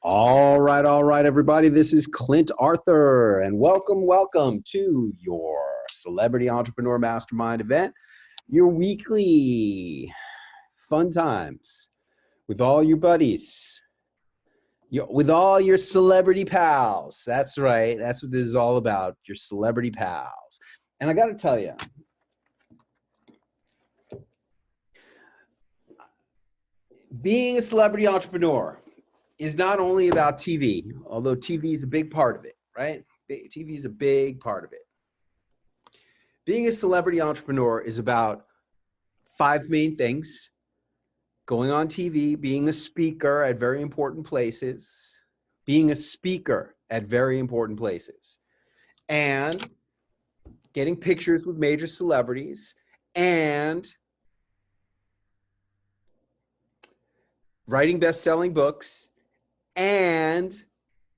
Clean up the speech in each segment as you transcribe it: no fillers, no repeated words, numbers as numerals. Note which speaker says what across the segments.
Speaker 1: All right, everybody. This is Clint Arthur, and welcome to your Celebrity Entrepreneur Mastermind event, your weekly fun times with all your buddies, with all your celebrity pals. That's right. That's what this is all about, your celebrity pals. And I got to tell you, being a celebrity entrepreneur is not only about TV, although TV is a big part of it, right? TV is a big part of it. Being a celebrity entrepreneur is about 5 main things: going on TV, being a speaker at very important places, and getting pictures with major celebrities, and writing best-selling books, and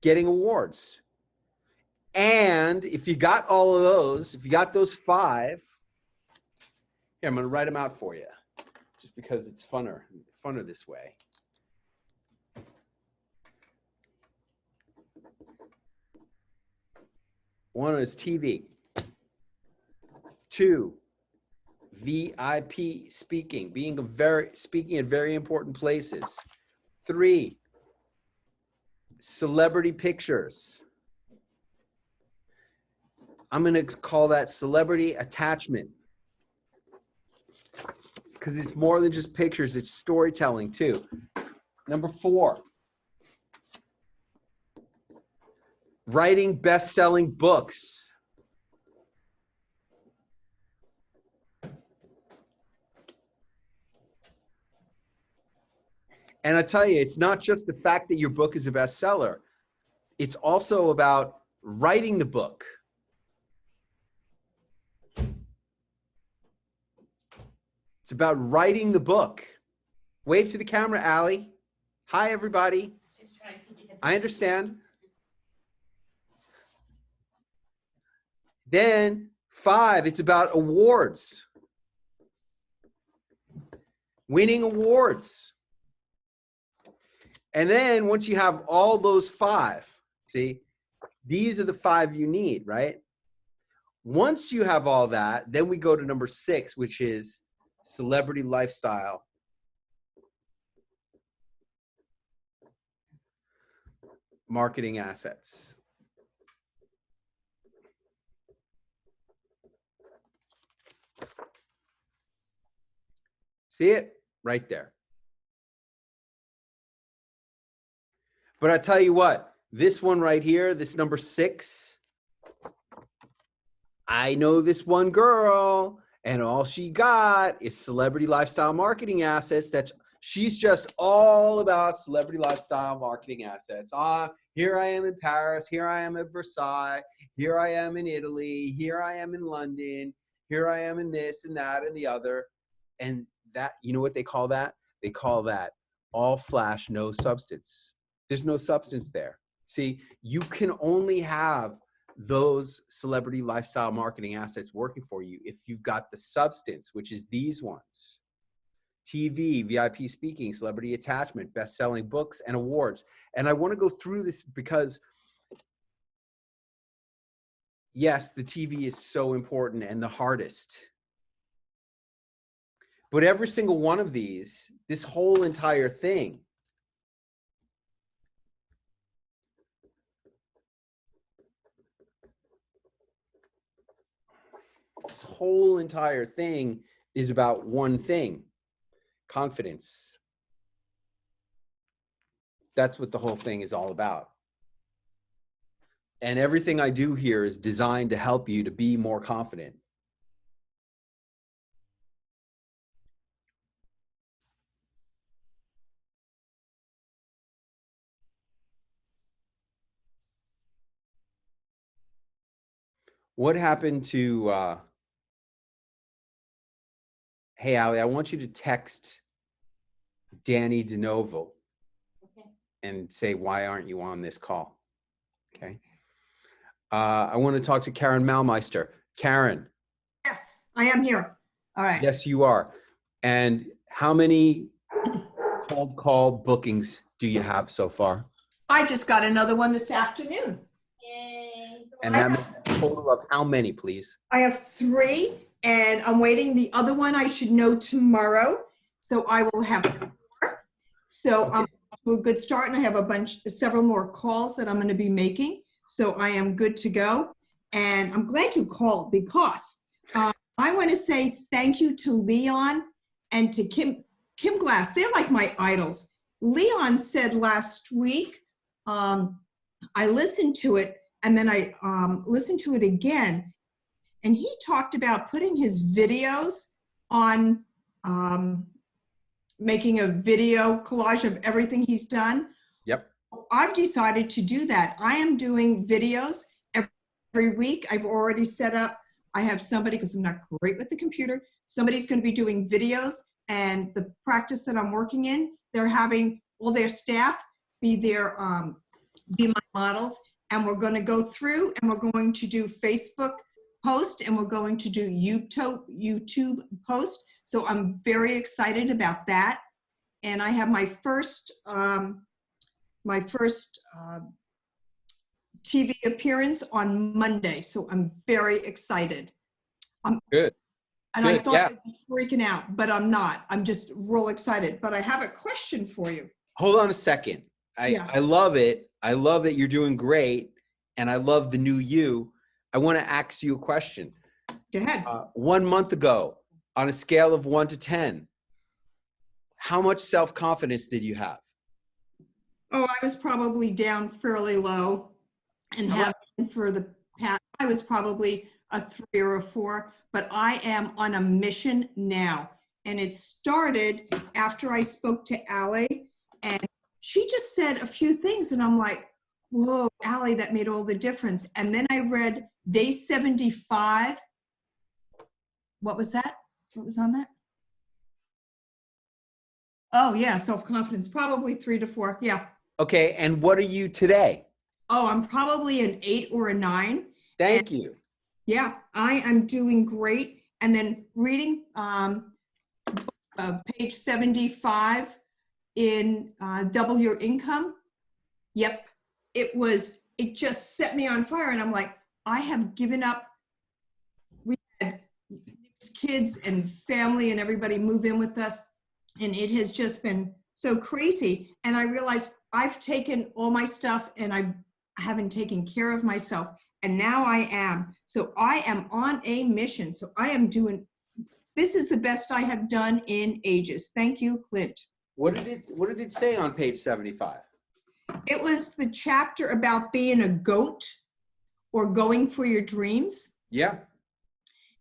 Speaker 1: getting awards. And if you got all of those, if you got those 5, here, I'm going to write them out for you just because it's funner this way. 1 is TV. 2, VIP speaking, speaking at very important places. 3, celebrity pictures. I'm going to call that celebrity attachment, because it's more than just pictures, it's storytelling too. Number 4, writing best-selling books. And I tell you, it's not just the fact that your book is a bestseller. It's also about writing the book. It's about writing the book. Wave to the camera, Allie. Hi, everybody. I understand. Then 5, it's about awards. Winning awards. And then once you have all those 5, see, these are the 5 you need, right? Once you have all that, then we go to number 6, which is celebrity lifestyle. Marketing assets. See it? Right there. But I tell you what, this one right here, this number 6, I know this one girl, and all she got is celebrity lifestyle marketing assets. She's just all about celebrity lifestyle marketing assets. Here I am in Paris, here I am at Versailles, here I am in Italy, here I am in London, here I am in this and that and the other. And that, you know what they call that? They call that all flash, no substance. There's no substance there. See, you can only have those celebrity lifestyle marketing assets working for you if you've got the substance, which is these ones: TV, VIP speaking, celebrity attachment, best-selling books, and awards. And I want to go through this because, yes, the TV is so important and the hardest. But every single one of these, this whole entire thing, is about one thing: confidence. That's what the whole thing is all about. And everything I do here is designed to help you to be more confident. What happened to, hey, Allie, I want you to text Danny DeNovo and say, why aren't you on this call? Okay. I want to talk to Karen Malmeister. Karen.
Speaker 2: Yes, I am here. All right.
Speaker 1: Yes, you are. And how many cold call bookings do you have so far?
Speaker 2: I just got another one this afternoon.
Speaker 1: And that makes a total of how many, please?
Speaker 2: I have 3, and I'm waiting. The other one I should know tomorrow. So I will have 4. So I'm off to a good start, and I have several more calls that I'm going to be making. So I am good to go. And I'm glad you called because I want to say thank you to Leon and to Kim Glass. They're like my idols. Leon said last week, I listened to it, and then I listened to it again, and he talked about putting his videos on, making a video collage of everything he's done.
Speaker 1: Yep.
Speaker 2: I've decided to do that. I am doing videos every week. I've already set up, I have somebody, because I'm not great with the computer, somebody's going to be doing videos, and the practice that I'm working in, they're having all their staff be my models, and we're going to go through, and we're going to do Facebook post, and we're going to do YouTube post. So I'm very excited about that. And I have my first TV appearance on Monday. So I'm very excited.
Speaker 1: Good.
Speaker 2: And
Speaker 1: Good.
Speaker 2: I thought I'd be freaking out, but I'm not. I'm just real excited. But I have a question for you.
Speaker 1: Hold on a second. I love it. I love that you're doing great. And I love the new you. I want to ask you a question.
Speaker 2: Go ahead.
Speaker 1: 1 month ago, on a scale of 1 to 10, how much self-confidence did you have?
Speaker 2: Oh, I was probably down fairly low, and have been for the past, I was probably a 3 or a 4, but I am on a mission now. And it started after I spoke to Allie, and she just said a few things, and I'm like, whoa, Allie, that made all the difference. And then I read day 75. What was that? What was on that? Oh, yeah, self-confidence, probably 3 to 4. Yeah.
Speaker 1: Okay, and what are you today?
Speaker 2: Oh, I'm probably an 8 or a 9.
Speaker 1: Thank you.
Speaker 2: Yeah, I am doing great. And then reading page 75 in Double Your Income. Yep, it just set me on fire. And I'm like, I have given up. We had kids and family and everybody move in with us. And it has just been so crazy. And I realized I've taken all my stuff and I haven't taken care of myself. And now I am. So I am on a mission. So I am doing, this is the best I have done in ages. Thank you, Clint.
Speaker 1: What did it say on page 75?
Speaker 2: It was the chapter about being a goat or going for your dreams.
Speaker 1: Yeah.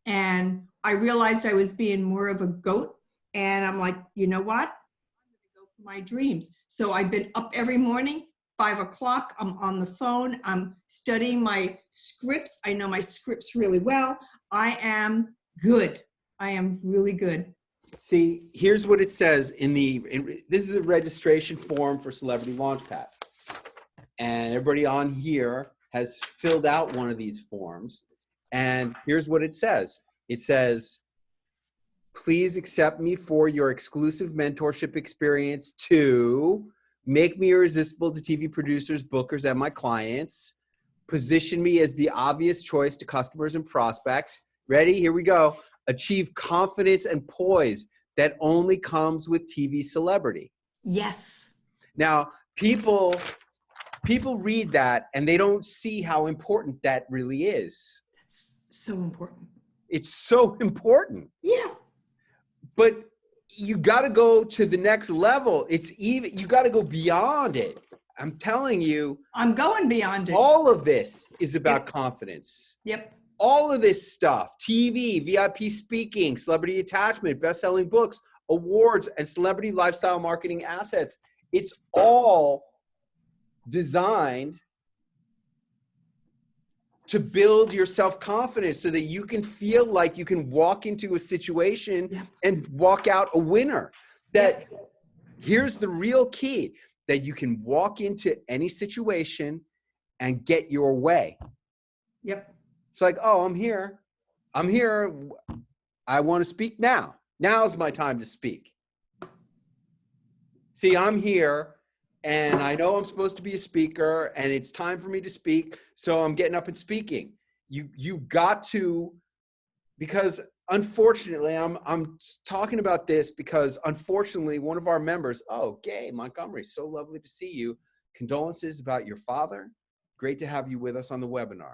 Speaker 2: And I realized I was being more of a goat. And I'm like, you know what? I'm going to go for my dreams. So I've been up every morning, 5 o'clock. I'm on the phone. I'm studying my scripts. I know my scripts really well. I am good. I am really good.
Speaker 1: See, here's what it says this is a registration form for Celebrity Launchpad. And everybody on here has filled out one of these forms. And here's what it says. It says, please accept me for your exclusive mentorship experience to make me irresistible to TV producers, bookers, and my clients. Position me as the obvious choice to customers and prospects. Ready? Here we go. Achieve confidence and poise that only comes with TV celebrity.
Speaker 2: Yes.
Speaker 1: Now, people read that and they don't see how important that really is.
Speaker 2: It's so important.
Speaker 1: It's so important.
Speaker 2: Yeah.
Speaker 1: But you got to go to the next level. You got to go beyond it. I'm telling you.
Speaker 2: I'm going beyond it.
Speaker 1: All of this is about confidence.
Speaker 2: Yep.
Speaker 1: All of this stuff, TV, VIP speaking, celebrity attachment, best-selling books, awards, and celebrity lifestyle marketing assets. It's all designed to build your self-confidence so that you can feel like you can walk into a situation and walk out a winner. Here's the real key, that you can walk into any situation and get your way.
Speaker 2: Yep.
Speaker 1: It's like, oh, I'm here. I want to speak now. Now's my time to speak. See, I'm here and I know I'm supposed to be a speaker and it's time for me to speak. So I'm getting up and speaking. You got to, because unfortunately, I'm talking about this because unfortunately one of our members, oh, Gay Montgomery, so lovely to see you. Condolences about your father. Great to have you with us on the webinar.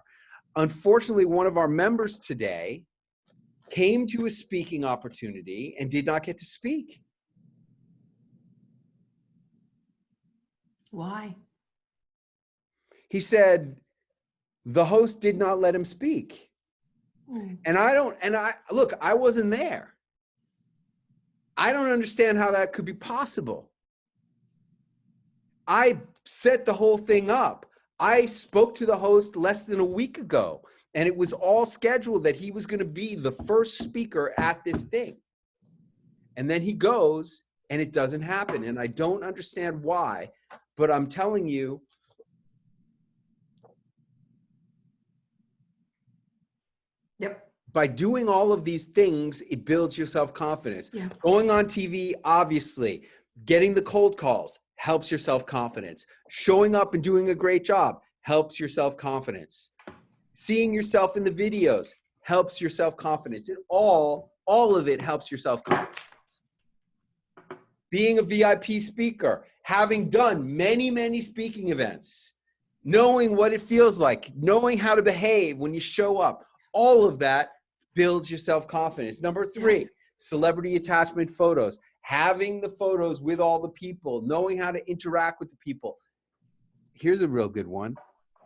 Speaker 1: Unfortunately, one of our members today came to a speaking opportunity and did not get to speak.
Speaker 2: Why?
Speaker 1: He said the host did not let him speak. And look, I wasn't there. I don't understand how that could be possible. I set the whole thing up. I spoke to the host less than a week ago, and it was all scheduled that he was going to be the first speaker at this thing. And then he goes and it doesn't happen. And I don't understand why, but I'm telling you,
Speaker 2: Yep.
Speaker 1: by doing all of these things, it builds your self-confidence.
Speaker 2: Yeah.
Speaker 1: Going on TV, obviously, getting the cold calls helps your self-confidence. Showing up and doing a great job helps your self-confidence. Seeing yourself in the videos helps your self-confidence. It all of it helps your self-confidence. Being a VIP speaker, having done many, many speaking events, knowing what it feels like, knowing how to behave when you show up, all of that builds your self-confidence. Number 3, celebrity attachment photos. Having the photos with all the people, knowing how to interact with the people. Here's a real good one.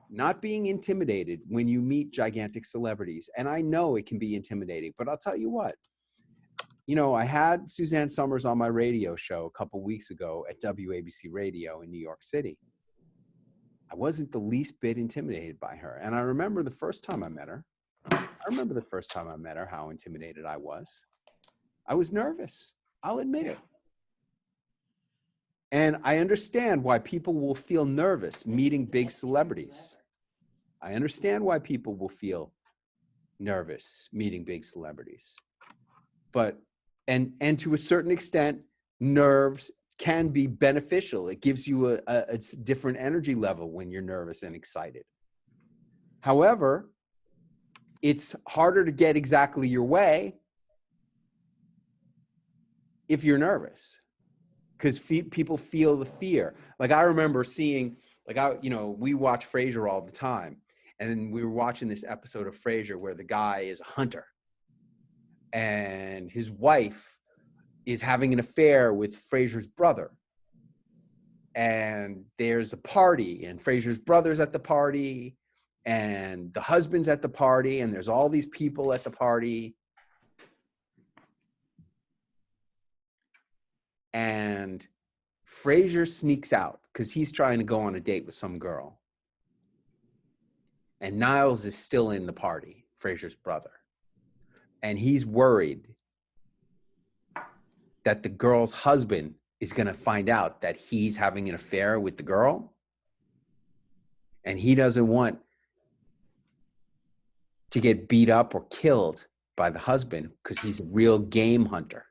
Speaker 1: Not being intimidated when you meet gigantic celebrities. And I know it can be intimidating, but I'll tell you what. You know, I had Suzanne Summers on my radio show a couple weeks ago at WABC Radio in New York City. I wasn't the least bit intimidated by her. And I remember the first time I met her. How intimidated I was. I was nervous. I'll admit it. And I understand why people will feel nervous meeting big celebrities. I understand why people will feel nervous meeting big celebrities. But, and to a certain extent, nerves can be beneficial. It gives you a different energy level when you're nervous and excited. However, it's harder to get exactly your way if you're nervous, because people feel the fear. Like I remember seeing, we watch Frasier all the time. And we were watching this episode of Frasier where the guy is a hunter and his wife is having an affair with Frasier's brother. And there's a party and Frasier's brother's at the party and the husband's at the party and there's all these people at the party. And Frasier sneaks out because he's trying to go on a date with some girl. And Niles is still in the party, Frasier's brother. And he's worried that the girl's husband is going to find out that he's having an affair with the girl. And he doesn't want to get beat up or killed by the husband because he's a real game hunter.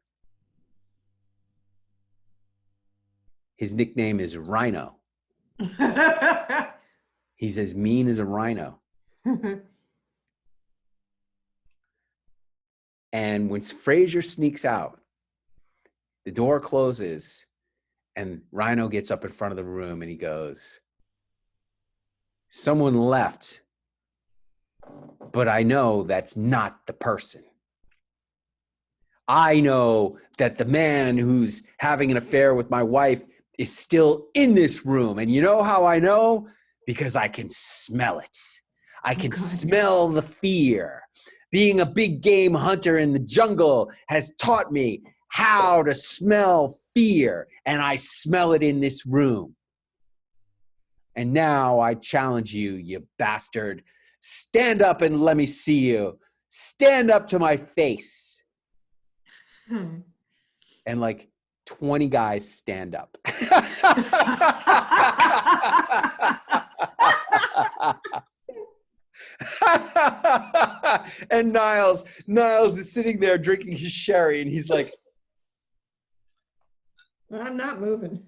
Speaker 1: His nickname is Rhino. He's as mean as a rhino. And when Frasier sneaks out, the door closes and Rhino gets up in front of the room and he goes, "Someone left, but I know that's not the person. I know that the man who's having an affair with my wife is still in this room. And you know how I know? Because I can smell it. I can smell the fear. Being a big game hunter in the jungle has taught me how to smell fear, and I smell it in this room. And now I challenge you, you bastard. Stand up and let me see you. Stand up to my face." And like 20 guys stand up. And Niles is sitting there drinking his sherry and he's like,
Speaker 2: I'm not moving.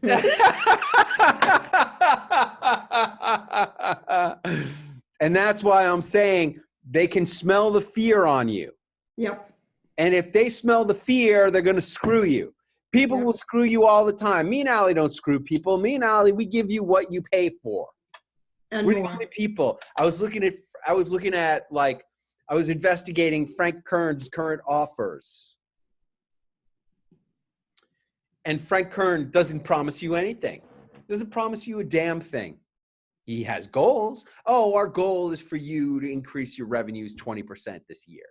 Speaker 1: And that's why I'm saying they can smell the fear on you.
Speaker 2: Yep.
Speaker 1: And if they smell the fear, they're going to screw you. People
Speaker 2: Yep.
Speaker 1: will screw you all the time. Me and Allie don't screw people. Me and Allie, we give you what you pay for.
Speaker 2: And
Speaker 1: We're the
Speaker 2: more.
Speaker 1: only people. I was investigating Frank Kern's current offers. And Frank Kern doesn't promise you anything. Doesn't promise you a damn thing. He has goals. Oh, our goal is for you to increase your revenues 20% this year.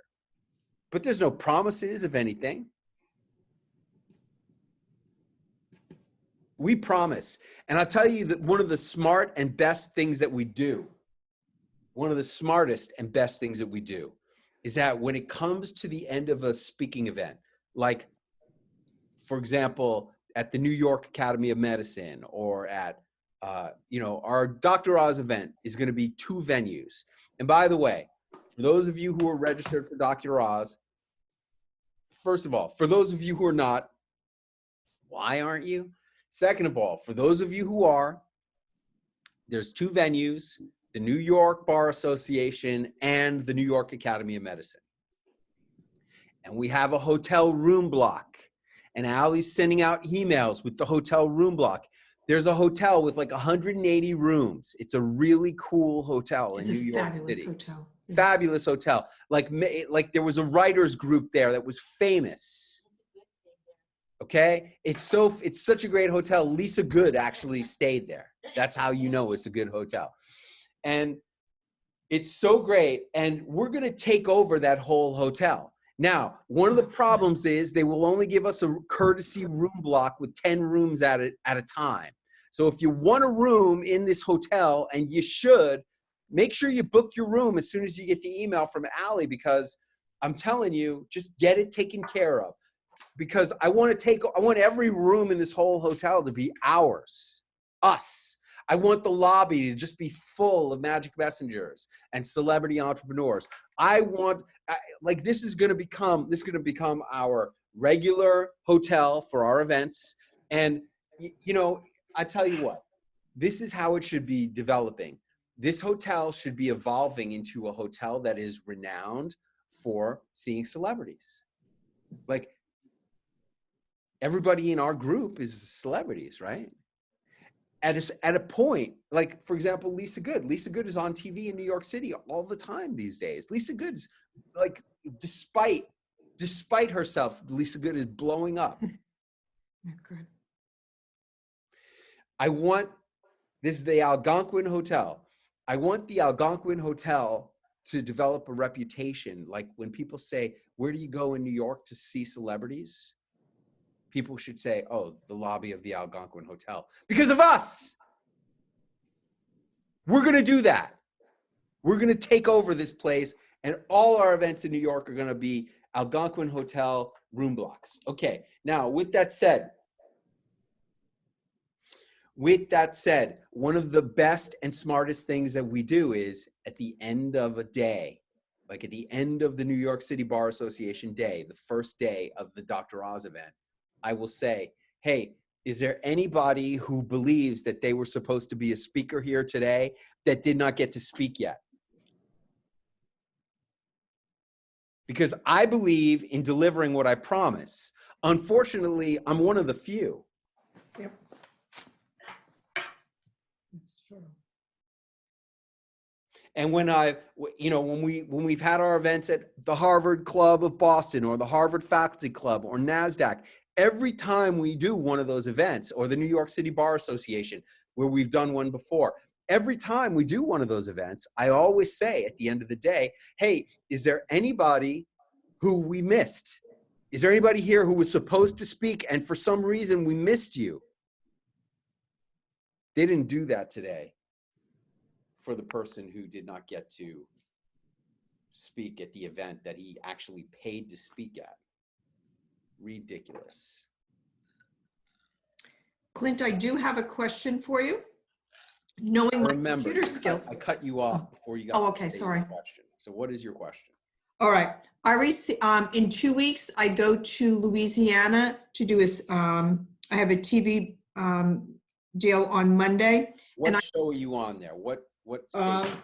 Speaker 1: But there's no promises of anything. We promise. And I'll tell you that one of the smart and best things that we do, one of the smartest and best things that we do is that when it comes to the end of a speaking event, like, for example, at the New York Academy of Medicine or at, our Dr. Oz event is going to be 2 venues. And by the way, for those of you who are registered for Dr. Oz, first of all, for those of you who are not, why aren't you? Second of all, for those of you who are, there's 2 venues, the New York Bar Association and the New York Academy of Medicine. And we have a hotel room block. And Allie's sending out emails with the hotel room block. There's a hotel with like 180 rooms. It's a really cool hotel in New York City.
Speaker 2: It's a fabulous hotel. Yeah.
Speaker 1: Fabulous hotel. Like there was a writers group there that was famous. Okay? It's such a great hotel. Lisa Good actually stayed there. That's how you know it's a good hotel. And it's so great. And we're going to take over that whole hotel. Now, one of the problems is they will only give us a courtesy room block with 10 rooms at a time. So if you want a room in this hotel, and you should, make sure you book your room as soon as you get the email from Allie, because I'm telling you, just get it taken care of. Because I want every room in this whole hotel to be ours, us. I want the lobby to just be full of magic messengers and celebrity entrepreneurs. This is going to become our regular hotel for our events. And, I tell you what, this is how it should be developing. This hotel should be evolving into a hotel that is renowned for seeing celebrities. Like, everybody in our group is celebrities, right? At a point, like, for example, Lisa Good. Lisa Good is on TV in New York City all the time these days. Lisa Good's, like, despite herself, Lisa Good is blowing up.
Speaker 2: Good.
Speaker 1: This is the Algonquin Hotel. I want the Algonquin Hotel to develop a reputation. Like, when people say, where do you go in New York to see celebrities? People should say, oh, the lobby of the Algonquin Hotel. Because of us. We're going to do that. We're going to take over this place, and all our events in New York are going to be Algonquin Hotel room blocks. Okay, now with that said, one of the best and smartest things that we do is at the end of a day, like at the end of the New York City Bar Association day, the first day of the Dr. Oz event, I will say, hey, is there anybody who believes that they were supposed to be a speaker here today that did not get to speak yet? Because I believe in delivering what I promise. Unfortunately, I'm one of the few.
Speaker 2: Yep. That's true.
Speaker 1: And when we've had our events at the Harvard Club of Boston or the Harvard Faculty Club or NASDAQ, every time we do one of those events, or the New York City Bar Association, where we've done one before, every time we do one of those events, I always say at the end of the day, hey, is there anybody who we missed? Is there anybody here who was supposed to speak and for some reason we missed you? They didn't do that today for the person who did not get to speak at the event that he actually paid to speak at. Ridiculous.
Speaker 2: Clint, I do have a question for you. Knowing my computer skills.
Speaker 1: I cut you off before you got
Speaker 2: Oh, okay, sorry.
Speaker 1: Question. So what is your question?
Speaker 2: All right. I in 2 weeks, I go to Louisiana to do I have a TV deal on Monday.
Speaker 1: What
Speaker 2: And
Speaker 1: show are you on there? What
Speaker 2: I,
Speaker 1: station?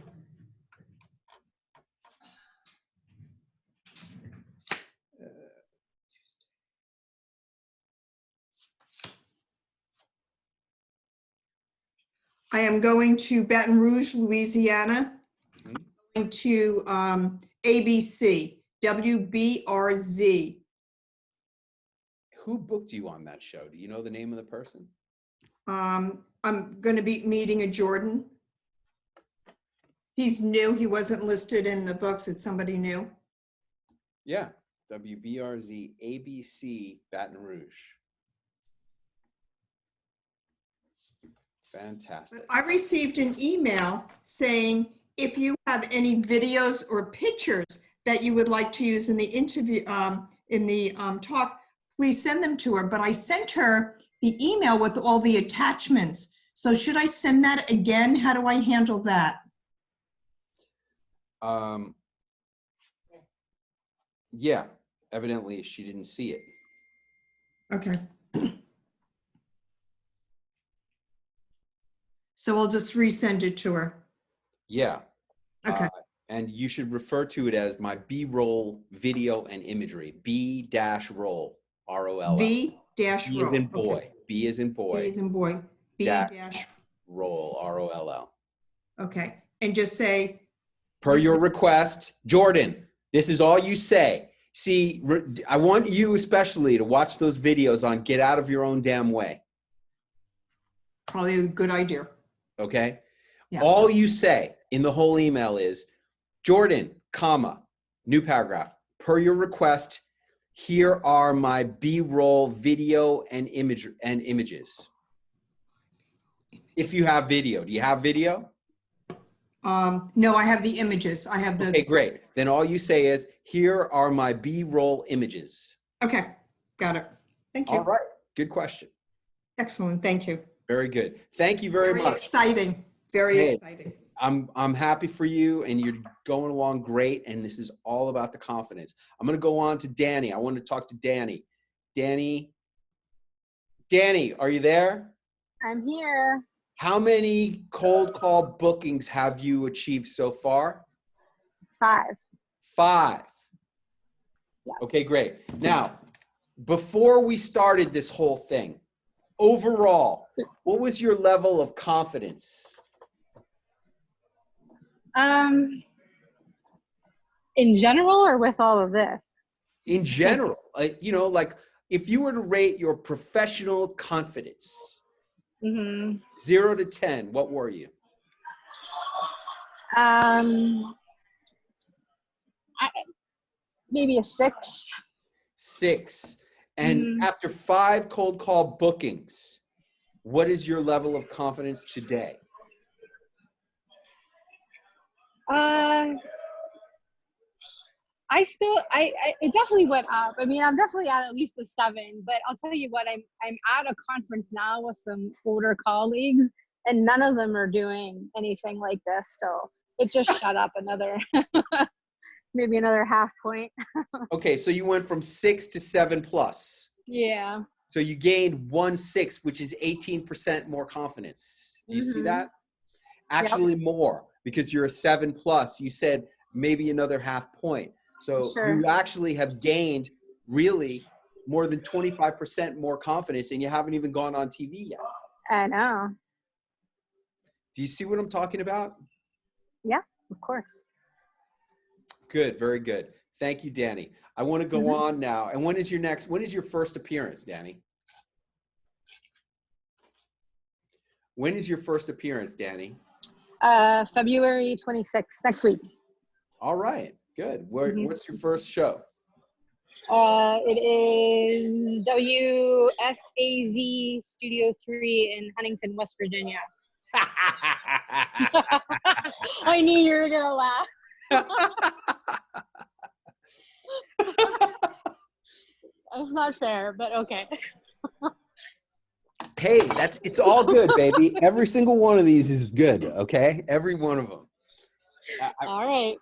Speaker 2: I am going to Baton Rouge, Louisiana,
Speaker 1: Mhm.
Speaker 2: going to ABC, WBRZ.
Speaker 1: Who booked you on that show? Do you know the name of the person?
Speaker 2: I'm going to be meeting a Jordan. He's new. He wasn't listed in the books. It's somebody new.
Speaker 1: Yeah, WBRZ ABC Baton Rouge. Fantastic.
Speaker 2: But I received an email saying if you have any videos or pictures that you would like to use in the interview, in the talk, please send them to her. But I sent her the email with all the attachments. So should I send that again? How do I handle that?
Speaker 1: Yeah, evidently she didn't see it.
Speaker 2: Okay. So I'll just resend it to her.
Speaker 1: Yeah.
Speaker 2: Okay.
Speaker 1: And you should refer to it as my B-roll video and imagery. B-roll, R-O-L-L.
Speaker 2: V dash
Speaker 1: B
Speaker 2: roll.
Speaker 1: as in boy.
Speaker 2: Okay.
Speaker 1: B as in boy.
Speaker 2: B as in boy. B dash
Speaker 1: roll, R-O-L-L.
Speaker 2: Okay. And just say,
Speaker 1: Per your request, Jordan, this is all you say. See, I want you especially to watch those videos on Get Out of Your Own Damn Way.
Speaker 2: probably a good idea.
Speaker 1: Okay?
Speaker 2: Yeah.
Speaker 1: All you say in the whole email is, Jordan, comma, new paragraph. Per your request, here are my B-roll video and images. If you have video. Do you have video?
Speaker 2: No, I have the images. I have the.
Speaker 1: Okay, great. Then all you say is, here are my B-roll images.
Speaker 2: Okay, got it. Thank you.
Speaker 1: All right. Good question.
Speaker 2: Excellent. Thank you.
Speaker 1: Very good. Thank you very much.
Speaker 2: Exciting. Very exciting.
Speaker 1: I'm happy for you, and you're going along great, and this is all about the confidence. I'm going to go on to Danny. I want to talk to Danny. Danny, are you there?
Speaker 3: I'm here.
Speaker 1: How many cold call bookings have you achieved so far?
Speaker 3: 5.
Speaker 1: 5.
Speaker 3: Yes.
Speaker 1: Okay, great. Now, before we started this whole thing, overall, what was your level of confidence?
Speaker 3: In general or with all of this?
Speaker 1: In general, like if you were to rate your professional confidence, 0 to 10, what were you?
Speaker 3: Maybe a 6.
Speaker 1: 6. And after 5 cold call bookings, what is your level of confidence today?
Speaker 3: It definitely went up. I mean, I'm definitely at least a 7, but I'll tell you what, I'm at a conference now with some older colleagues, and none of them are doing anything like this. So it just shut up another, maybe another half point.
Speaker 1: Okay, so you went from 6 to 7 plus.
Speaker 3: Yeah.
Speaker 1: So you gained 1/6, which is 18% more confidence. Do you see that? Actually more, because you're a 7 plus. You said maybe another half point. So you actually have gained really more than 25% more confidence, and you haven't even gone on TV yet.
Speaker 3: I know.
Speaker 1: Do you see what I'm talking about?
Speaker 3: Yeah, of course.
Speaker 1: Good, very good. Thank you, Danny. I want to go on now. And when is your first appearance, Danny? When is your first appearance, Danny?
Speaker 3: February 26th, next week.
Speaker 1: All right, good. What's your first show?
Speaker 3: It is WSAZ Studio 3 in Huntington, West Virginia. I knew you were gonna laugh. That's not fair, but okay.
Speaker 1: Hey, it's all good, baby. Every single one of these is good, okay? Every one of them.
Speaker 3: All right.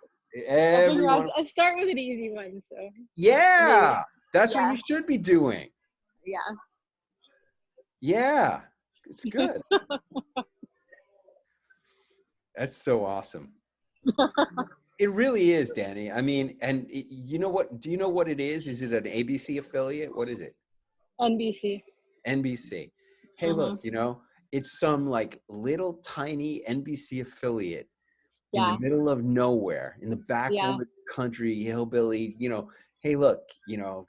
Speaker 3: I'll start with an easy one. So.
Speaker 1: Yeah, that's what you should be doing.
Speaker 3: Yeah.
Speaker 1: Yeah, it's good. That's so awesome. It really is, Danny. I mean, and you know what? Do you know what it is? Is it an ABC affiliate? What is it?
Speaker 3: NBC.
Speaker 1: NBC. Hey,
Speaker 3: Mm-hmm.
Speaker 1: look, it's some like little tiny NBC affiliate in the
Speaker 3: Yeah.
Speaker 1: middle of nowhere, in the
Speaker 3: Yeah.
Speaker 1: backwoods country, hillbilly, hey, look,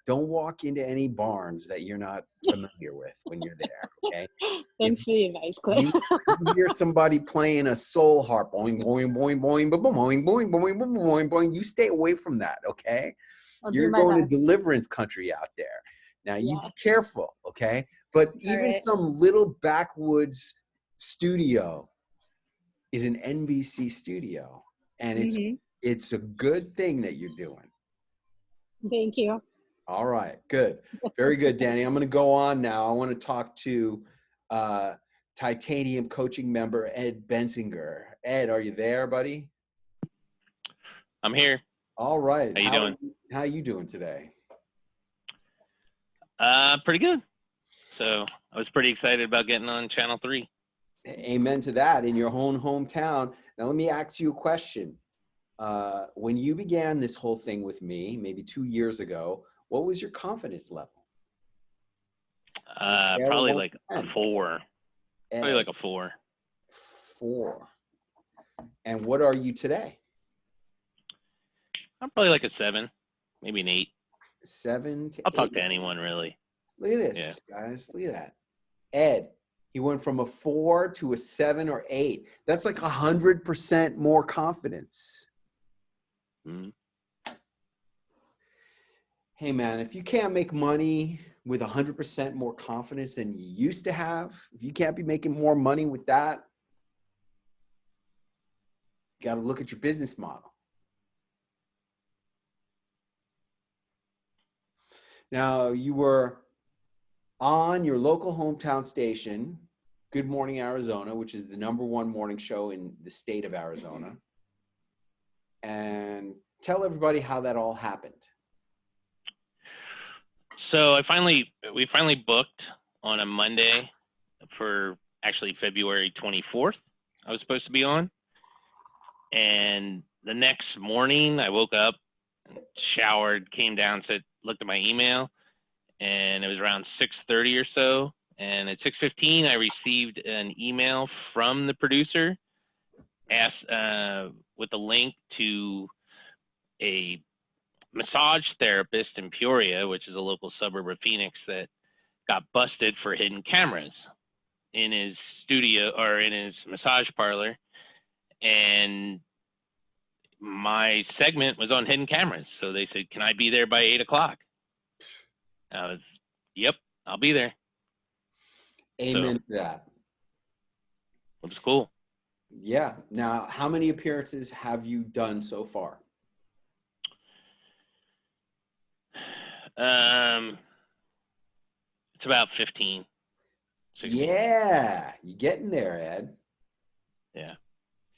Speaker 1: don't walk into any barns that you're not familiar with when you're there, okay? If
Speaker 3: Thanks for the advice, Clint.
Speaker 1: you hear somebody playing a soul harp, boing, boing, boing, boing, boing, boing, boing, boing, boing, boing, boing, you stay away from that, okay?
Speaker 3: I'll do
Speaker 1: You're
Speaker 3: my
Speaker 1: going to
Speaker 3: best.
Speaker 1: deliverance country out there. Now, you
Speaker 3: Yeah.
Speaker 1: be careful, okay? But
Speaker 3: All
Speaker 1: even
Speaker 3: right.
Speaker 1: some little backwoods studio is an NBC studio, and
Speaker 3: Mm-hmm.
Speaker 1: it's a good thing that you're doing.
Speaker 3: Thank you.
Speaker 1: All right, good. Very good, Danny. I'm going to go on now. I want to talk to Titanium coaching member Ed Bensinger. Ed, are you there, buddy?
Speaker 4: I'm here.
Speaker 1: All right.
Speaker 4: How you doing?
Speaker 1: How are you doing today?
Speaker 4: Pretty good. So I was pretty excited about getting on Channel 3.
Speaker 1: Amen to that, in your own hometown. Now, let me ask you a question. When you began this whole thing with me, maybe 2 years ago, what was your confidence level?
Speaker 4: Probably like a 4. Probably like a 4.
Speaker 1: 4. And what are you today?
Speaker 4: I'm probably like a 7, maybe an 8.
Speaker 1: 7 to 8.
Speaker 4: I'll talk to anyone, really.
Speaker 1: Look at this, guys. Look at that. Ed, he went from a 4 to a 7 or 8. That's like 100% more confidence.
Speaker 4: Mm-hmm.
Speaker 1: Hey, man, if you can't make money with 100% more confidence than you used to have, if you can't be making more money with that, you got to look at your business model. Now, you were on your local hometown station, Good Morning Arizona, which is the #1 morning show in the state of Arizona. And tell everybody how that all happened.
Speaker 4: So we finally booked on a Monday for actually February 24th. I was supposed to be on. And the next morning I woke up, showered, came down, looked at my email, and it was around 6:30 or so. And at 6:15, I received an email from the producer with a link to a massage therapist in Peoria, which is a local suburb of Phoenix, that got busted for hidden cameras in his studio or in his massage parlor. And my segment was on hidden cameras. So they said, "Can I be there by 8 o'clock?" I was, "Yep, I'll be there."
Speaker 1: Amen to that.
Speaker 4: It was cool.
Speaker 1: Yeah. Now, how many appearances have you done so far?
Speaker 4: It's about 15. 16.
Speaker 1: Yeah. You're getting there, Ed.
Speaker 4: Yeah.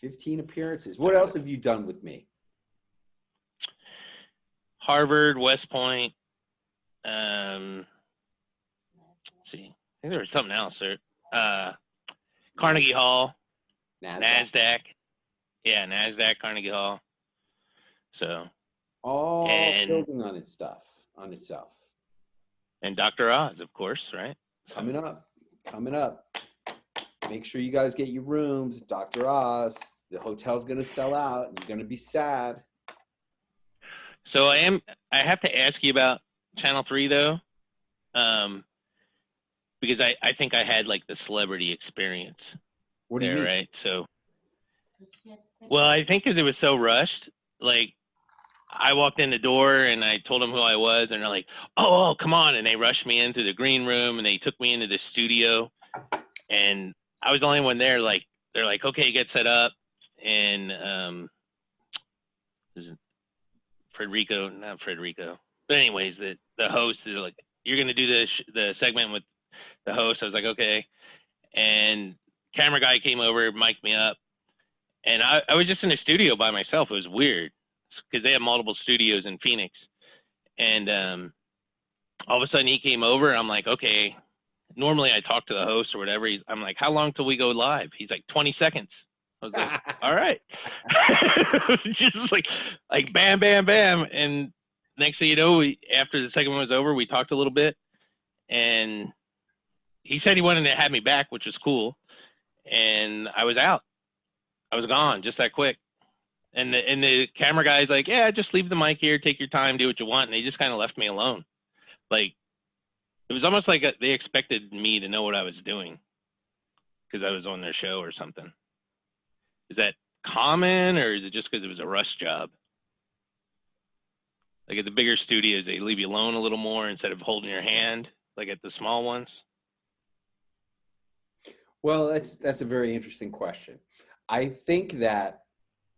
Speaker 1: 15 appearances. What else have you done with me?
Speaker 4: Harvard, West Point. Let's see. I think there was something else. Carnegie Hall. NASDAQ. Yeah, NASDAQ, Carnegie Hall. So.
Speaker 1: All building on itself.
Speaker 4: And Dr. Oz, of course, right?
Speaker 1: Coming up. Make sure you guys get your rooms at Dr. Oz. The hotel's going to sell out. And you're going to be sad.
Speaker 4: So I have to ask you about Channel 3 though, because I think I had like the celebrity experience.
Speaker 1: What do you mean?
Speaker 4: Right? So, well, I think because it was so rushed, like I walked in the door and I told them who I was, and they're like, oh, come on. And they rushed me into the green room and they took me into the studio, and I was the only one there. Like, they're like, okay, get set up. And, not Frederico, but anyways, the host is like, you're going to do the segment with the host. I was like, okay. And camera guy came over, mic'd me up, and I was just in the studio by myself. It was weird because they have multiple studios in Phoenix. And all of a sudden he came over, and I'm like, okay, normally I talk to the host or whatever. I'm like, how long till we go live? He's like, 20 seconds. I was like, all right. Just like bam, bam, bam. And next thing you know, after the second one was over, we talked a little bit, and he said he wanted to have me back, which was cool. And I was out. I was gone just that quick. And the camera guy's like, yeah, just leave the mic here, take your time, do what you want. And they just kind of left me alone. Like, it was almost like they expected me to know what I was doing because I was on their show or something. Is that common, or is it just because it was a rush job? Like at the bigger studios, they leave you alone a little more instead of holding your hand, like at the small ones?
Speaker 1: Well, that's a very interesting question. I think that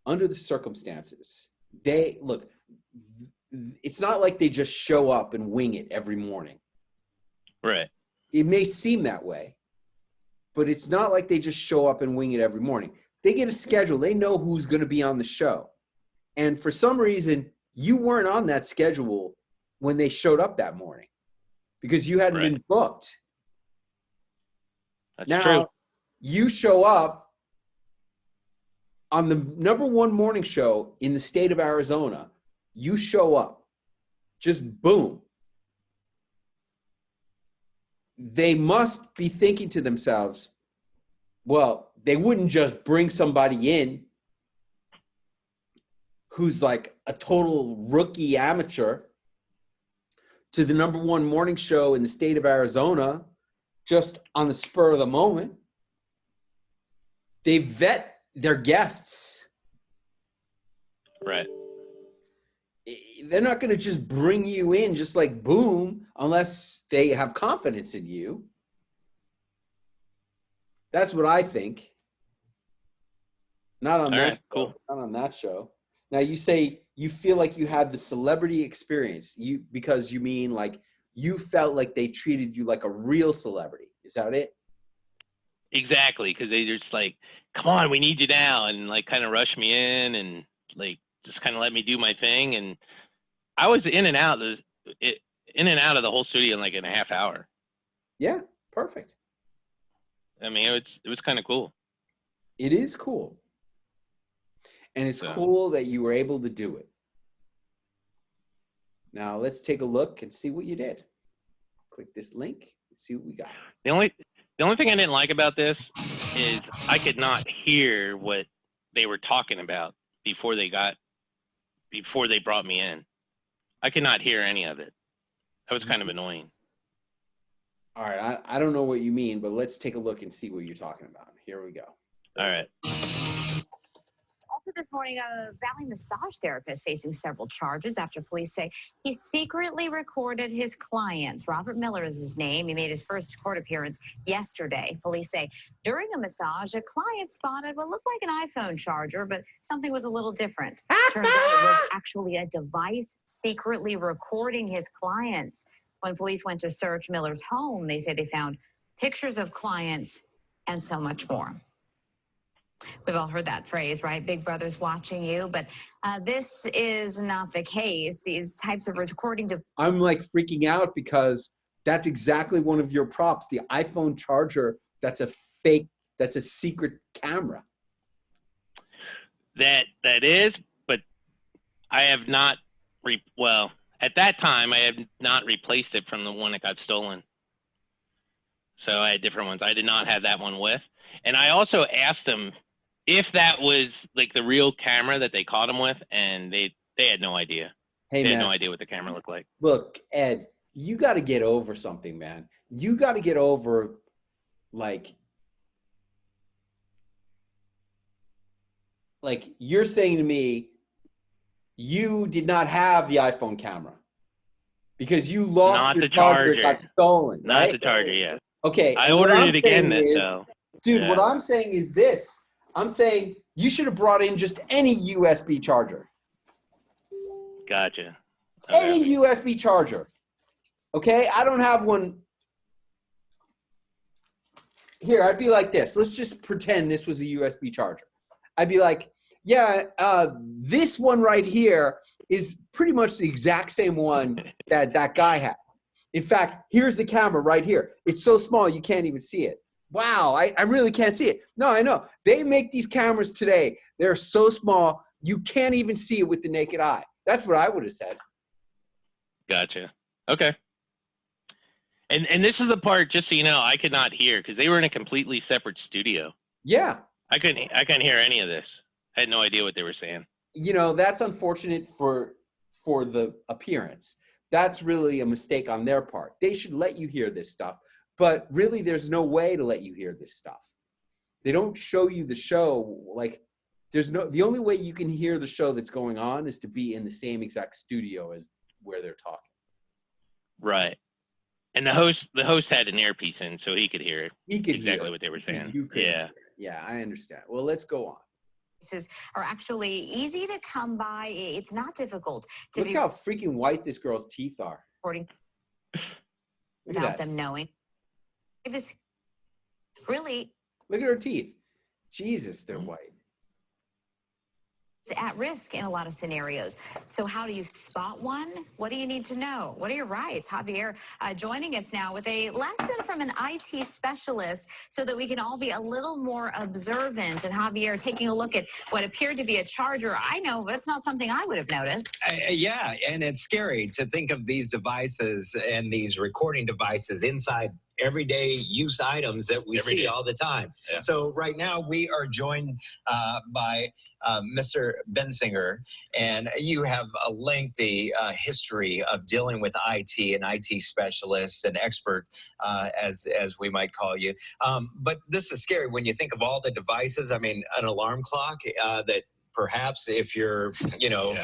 Speaker 1: under the circumstances, it's not like they just show up and wing it every morning.
Speaker 4: Right.
Speaker 1: It may seem that way, but it's not like they just show up and wing it every morning. They get a schedule. They know who's going to be on the show. And for some reason, you weren't on that schedule when they showed up that morning because you hadn't been booked.
Speaker 4: That's
Speaker 1: now,
Speaker 4: true.
Speaker 1: You show up on the #1 morning show in the state of Arizona. You show up. Just boom. They must be thinking to themselves, well, they wouldn't just bring somebody in who's like a total rookie amateur to the #1 morning show in the state of Arizona just on the spur of the moment. They vet their guests.
Speaker 4: Right.
Speaker 1: They're not going to just bring you in just like boom unless they have confidence in you. That's what I think. Not on
Speaker 4: All
Speaker 1: that
Speaker 4: right, cool.
Speaker 1: Not on that show. Now you say you feel like you had the celebrity experience. Because you mean like you felt like they treated you like a real celebrity. Is that it?
Speaker 4: Exactly, because they just like, come on, we need you now, and like kind of rush me in and like just kind of let me do my thing. And I was in and out of the whole studio in like in a half hour.
Speaker 1: Yeah, perfect.
Speaker 4: I mean, it was kind of cool.
Speaker 1: It is cool. And it's cool that you were able to do it. Now let's take a look and see what you did. Click this link and see what we got.
Speaker 4: The only thing I didn't like about this is I could not hear what they were talking about before they brought me in. I could not hear any of it. That was kind of annoying.
Speaker 1: All right, I don't know what you mean, but let's take a look and see what you're talking about. Here we go.
Speaker 4: All right.
Speaker 5: Also this morning, a Valley massage therapist facing several charges after police say he secretly recorded his clients. Robert Miller is his name. He made his first court appearance yesterday. Police say during a massage, a client spotted what looked like an iPhone charger, but something was a little different. Turns out it was actually a device secretly recording his clients. When police went to search Miller's home, they say they found pictures of clients and so much more. We've all heard that phrase, right? Big Brother's watching you, but this is not the case. These types of recording
Speaker 1: I'm like freaking out because that's exactly one of your props. The iPhone charger, that's a fake, that's a secret camera.
Speaker 4: That is, but I have not, at that time, I have not replaced it from the one that got stolen. So I had different ones. I did not have that one with. And I also asked them if that was like the real camera that they caught him with, and they had no idea.
Speaker 1: Hey,
Speaker 4: they
Speaker 1: man,
Speaker 4: had no idea what the camera looked like.
Speaker 1: Look, Ed, you got to get over something, man. You got to get over, like you're saying to me, you did not have the iPhone camera because you lost
Speaker 4: Not
Speaker 1: your
Speaker 4: the
Speaker 1: charger. It
Speaker 4: charger.
Speaker 1: got stolen,
Speaker 4: Not
Speaker 1: right?
Speaker 4: the charger, yes.
Speaker 1: Okay.
Speaker 4: I
Speaker 1: and what
Speaker 4: ordered
Speaker 1: I'm
Speaker 4: it again
Speaker 1: saying
Speaker 4: then,
Speaker 1: is,
Speaker 4: so.
Speaker 1: dude,
Speaker 4: Yeah.
Speaker 1: what I'm saying is this. I'm saying you should have brought in just any USB charger.
Speaker 4: Gotcha.
Speaker 1: Any
Speaker 4: Okay.
Speaker 1: USB charger. Okay? I don't have one. Here, I'd be like this. Let's just pretend this was a USB charger. I'd be like, yeah, this one right here is pretty much the exact same one that guy had. In fact, here's the camera right here. It's so small you can't even see it. Wow, I really can't see it. No, I know. They make these cameras today. They're so small you can't even see it with the naked eye. That's what I would have said.
Speaker 4: Gotcha. Okay. And this is the part, just so you know, I could not hear because they were in a completely separate studio.
Speaker 1: Yeah.
Speaker 4: I couldn't hear any of this. I had no idea what they were saying.
Speaker 1: You know, that's unfortunate for the appearance. That's really a mistake on their part. They should let you hear this stuff, but really there's no way to let you hear this stuff. They don't show you the show. Like, the only way you can hear the show that's going on is to be in the same exact studio as where they're talking.
Speaker 4: Right. And the host had an earpiece in, so he could hear exactly what they were saying.
Speaker 1: You could hear. Yeah, I understand. Well, let's go on.
Speaker 5: Are actually easy to come by. It's not difficult to
Speaker 1: Look how freaking white this girl's teeth are.
Speaker 5: Reporting
Speaker 1: Look at
Speaker 5: without
Speaker 1: that.
Speaker 5: them knowing. This really
Speaker 1: Look at her teeth. Jesus, they're white.
Speaker 5: is at risk in a lot of scenarios. So how do you spot one? What do you need to know? What are your rights? Javier joining us now with a lesson from an IT specialist so that we can all be a little more observant. And Javier taking a look at what appeared to be a charger. I know, but it's not something I would have noticed.
Speaker 6: Yeah, and it's scary to think of these devices and these recording devices inside everyday use items that we see all the time. Yeah. So right now we are joined by Mr. Bensinger, and you have a lengthy history of dealing with IT and IT specialists and expert, as we might call you. But this is scary when you think of all the devices. I mean, an alarm clock that perhaps if you're,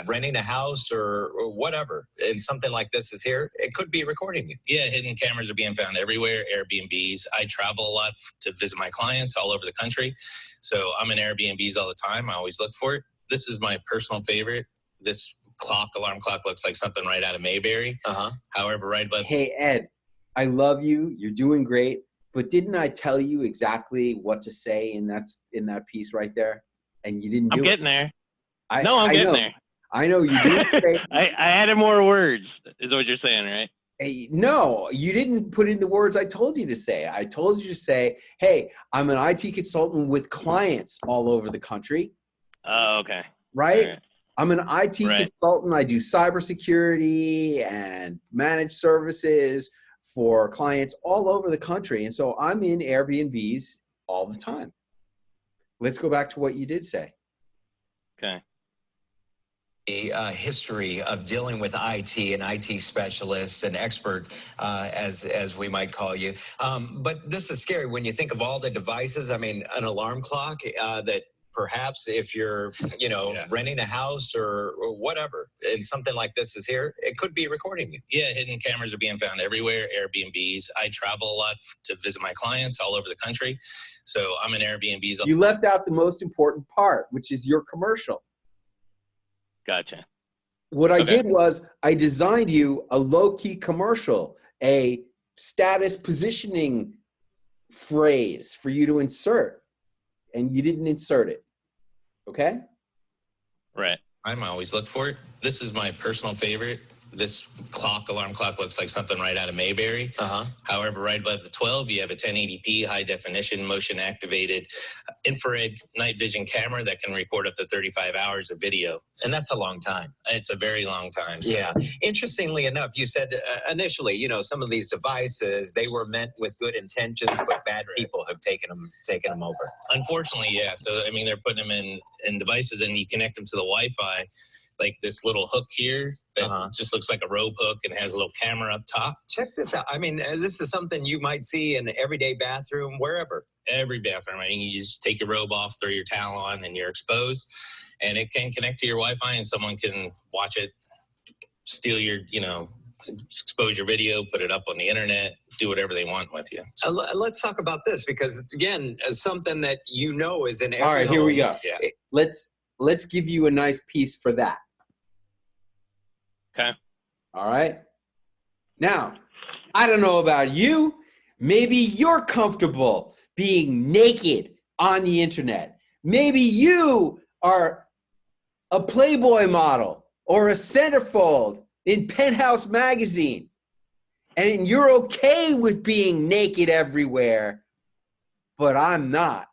Speaker 6: renting a house or whatever, and something like this is here, it could be recording you.
Speaker 7: Yeah, hidden cameras are being found everywhere, Airbnbs. I travel a lot to visit my clients all over the country. So I'm in Airbnbs all the time. I always look for it. This is my personal favorite. This alarm clock looks like something right out of Mayberry. However, right above.
Speaker 1: Hey, Ed, I love you. You're doing great. But didn't I tell you exactly what to say in that piece right there? And you didn't do it.
Speaker 4: I'm getting there. I'm
Speaker 1: getting
Speaker 4: there.
Speaker 1: I know you do.
Speaker 4: I added more words, is what you're saying, right?
Speaker 1: Hey, no, you didn't put in the words I told you to say. I told you to say, hey, I'm an IT consultant with clients all over the country.
Speaker 4: Oh, okay.
Speaker 1: Right? I'm an IT consultant. I do cybersecurity and managed services for clients all over the country. And so I'm in Airbnbs all the time. Let's go back to what you did say.
Speaker 4: Okay.
Speaker 6: A history of dealing with IT and IT specialists and expert, as we might call you. But this is scary when you think of all the devices. I mean, an alarm clock that perhaps if you're, renting a house or whatever, and something like this is here, it could be recording you.
Speaker 7: Yeah, hidden cameras are being found everywhere, Airbnbs. I travel a lot to visit my clients all over the country. So I'm in Airbnbs.
Speaker 1: You left out the most important part, which is your commercial.
Speaker 4: Gotcha.
Speaker 1: What I did was I designed you a low-key commercial, a status positioning phrase for you to insert, and you didn't insert it. Okay?
Speaker 4: Right.
Speaker 7: I always look for it. This is my personal favorite. This alarm clock looks like something right out of Mayberry. However, right above the 12, you have a 1080p high definition, motion activated infrared night vision camera that can record up to 35 hours of video.
Speaker 6: And that's a long time.
Speaker 7: It's a very long time. So.
Speaker 6: Yeah. Interestingly enough, you said initially, some of these devices, they were meant with good intentions, but bad people have taken them over.
Speaker 7: Unfortunately, yeah. So, I mean, they're putting them in devices and you connect them to the Wi-Fi. Like this little hook here that just looks like a rope hook and has a little camera up top.
Speaker 6: Check this out. I mean, this is something you might see in everyday bathroom, wherever.
Speaker 7: Every bathroom. I mean, you just take your robe off, throw your towel on, and you're exposed. And it can connect to your Wi-Fi, and someone can watch it, steal your, expose your video, put it up on the internet, do whatever they want with you. So.
Speaker 6: Let's talk about this because it's, again, something that is in every
Speaker 1: All right,
Speaker 6: home.
Speaker 1: here we go.
Speaker 7: Yeah.
Speaker 1: Let's give you a nice piece for that.
Speaker 4: Okay.
Speaker 1: All right. Now, I don't know about you. Maybe you're comfortable being naked on the internet. Maybe you are a Playboy model or a centerfold in Penthouse magazine. And you're okay with being naked everywhere, but I'm not.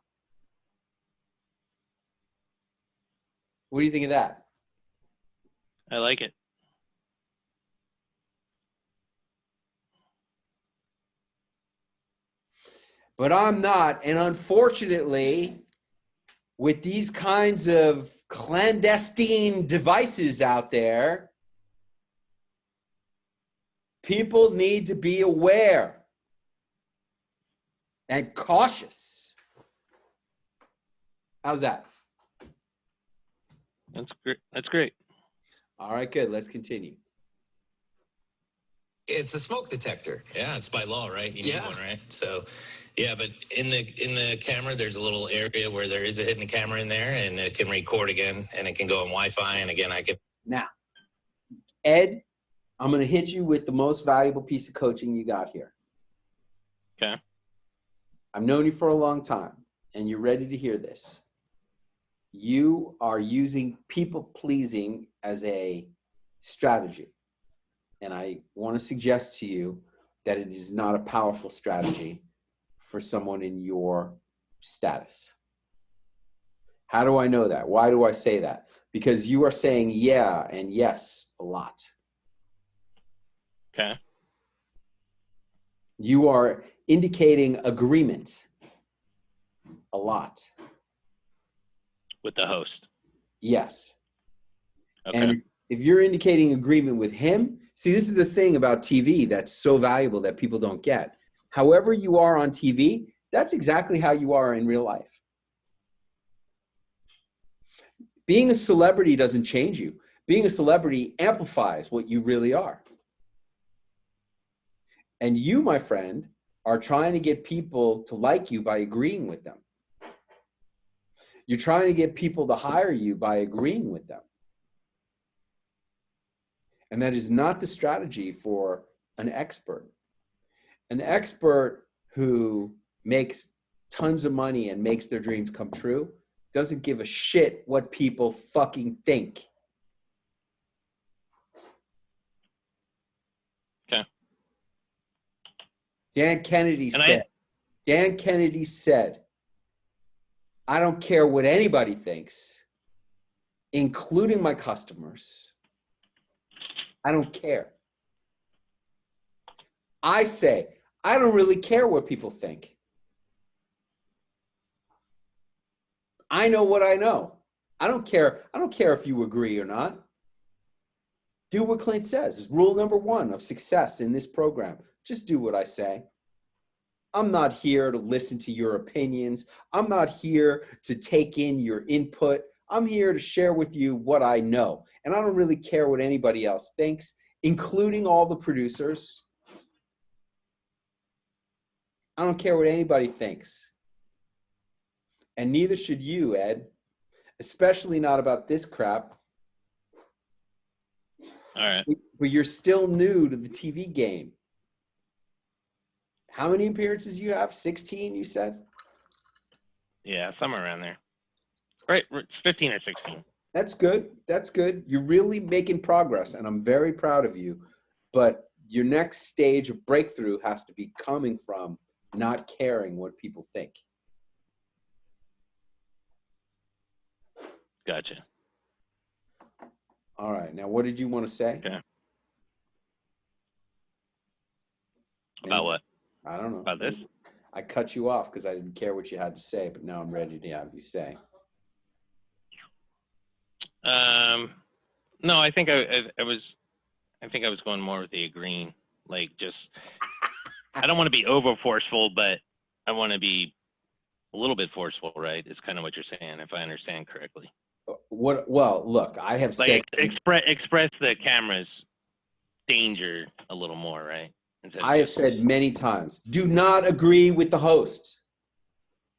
Speaker 1: What do you think of that?
Speaker 4: I like it.
Speaker 1: But I'm not. And unfortunately, with these kinds of clandestine devices out there, people need to be aware and cautious. How's that?
Speaker 4: That's great. That's great.
Speaker 1: All right, good. Let's continue.
Speaker 6: It's a smoke detector.
Speaker 7: Yeah, it's by law, right? You need
Speaker 6: Yeah.
Speaker 7: one, right? So, yeah, but in the camera, there's a little area where there is a hidden camera in there, and it can record again, and it can go on Wi-Fi, and again, I can.
Speaker 1: Now, Ed, I'm going to hit you with the most valuable piece of coaching you got here.
Speaker 4: Okay.
Speaker 1: I've known you for a long time, and you're ready to hear this. You are using people-pleasing as a strategy. And I want to suggest to you that it is not a powerful strategy for someone in your status. How do I know that? Why do I say that? Because you are saying yeah and yes a lot.
Speaker 4: Okay.
Speaker 1: You are indicating agreement a lot.
Speaker 4: With the host.
Speaker 1: Yes.
Speaker 4: Okay.
Speaker 1: And if you're indicating agreement with him, see, this is the thing about TV that's so valuable that people don't get. However you are on TV, that's exactly how you are in real life. Being a celebrity doesn't change you. Being a celebrity amplifies what you really are. And you, my friend, are trying to get people to like you by agreeing with them. You're trying to get people to hire you by agreeing with them. And that is not the strategy for an expert. An expert who makes tons of money and makes their dreams come true doesn't give a shit what people fucking think.
Speaker 4: Okay.
Speaker 1: Dan Kennedy said, I don't care what anybody thinks, including my customers. I don't care. I say, I don't really care what people think. I know what I know. I don't care. I don't care if you agree or not. Do what Clint says. It's rule number one of success in this program. Just do what I say. I'm not here to listen to your opinions. I'm not here to take in your input. I'm here to share with you what I know. And I don't really care what anybody else thinks, including all the producers. I don't care what anybody thinks. And neither should you, Ed, especially not about this crap.
Speaker 4: All right.
Speaker 1: But you're still new to the TV game. How many appearances you have? 16, you said?
Speaker 4: Yeah, somewhere around there. Right, it's 15 or 16.
Speaker 1: That's good. That's good. You're really making progress, and I'm very proud of you. But your next stage of breakthrough has to be coming from not caring what people think.
Speaker 4: Gotcha.
Speaker 1: All right. Now, what did you want to say?
Speaker 4: Okay. About what?
Speaker 1: I don't know.
Speaker 4: About this?
Speaker 1: I cut you off because I didn't care what you had to say, but now I'm ready to have you say.
Speaker 4: No, I think I was going more with the agreeing. Like, just, I don't want to be over forceful, but I want to be a little bit forceful, right? Is kind of what you're saying, if I understand correctly.
Speaker 1: What? Well, look, I have said
Speaker 4: express the camera's danger a little more, right?
Speaker 1: I have said many times, do not agree with the host.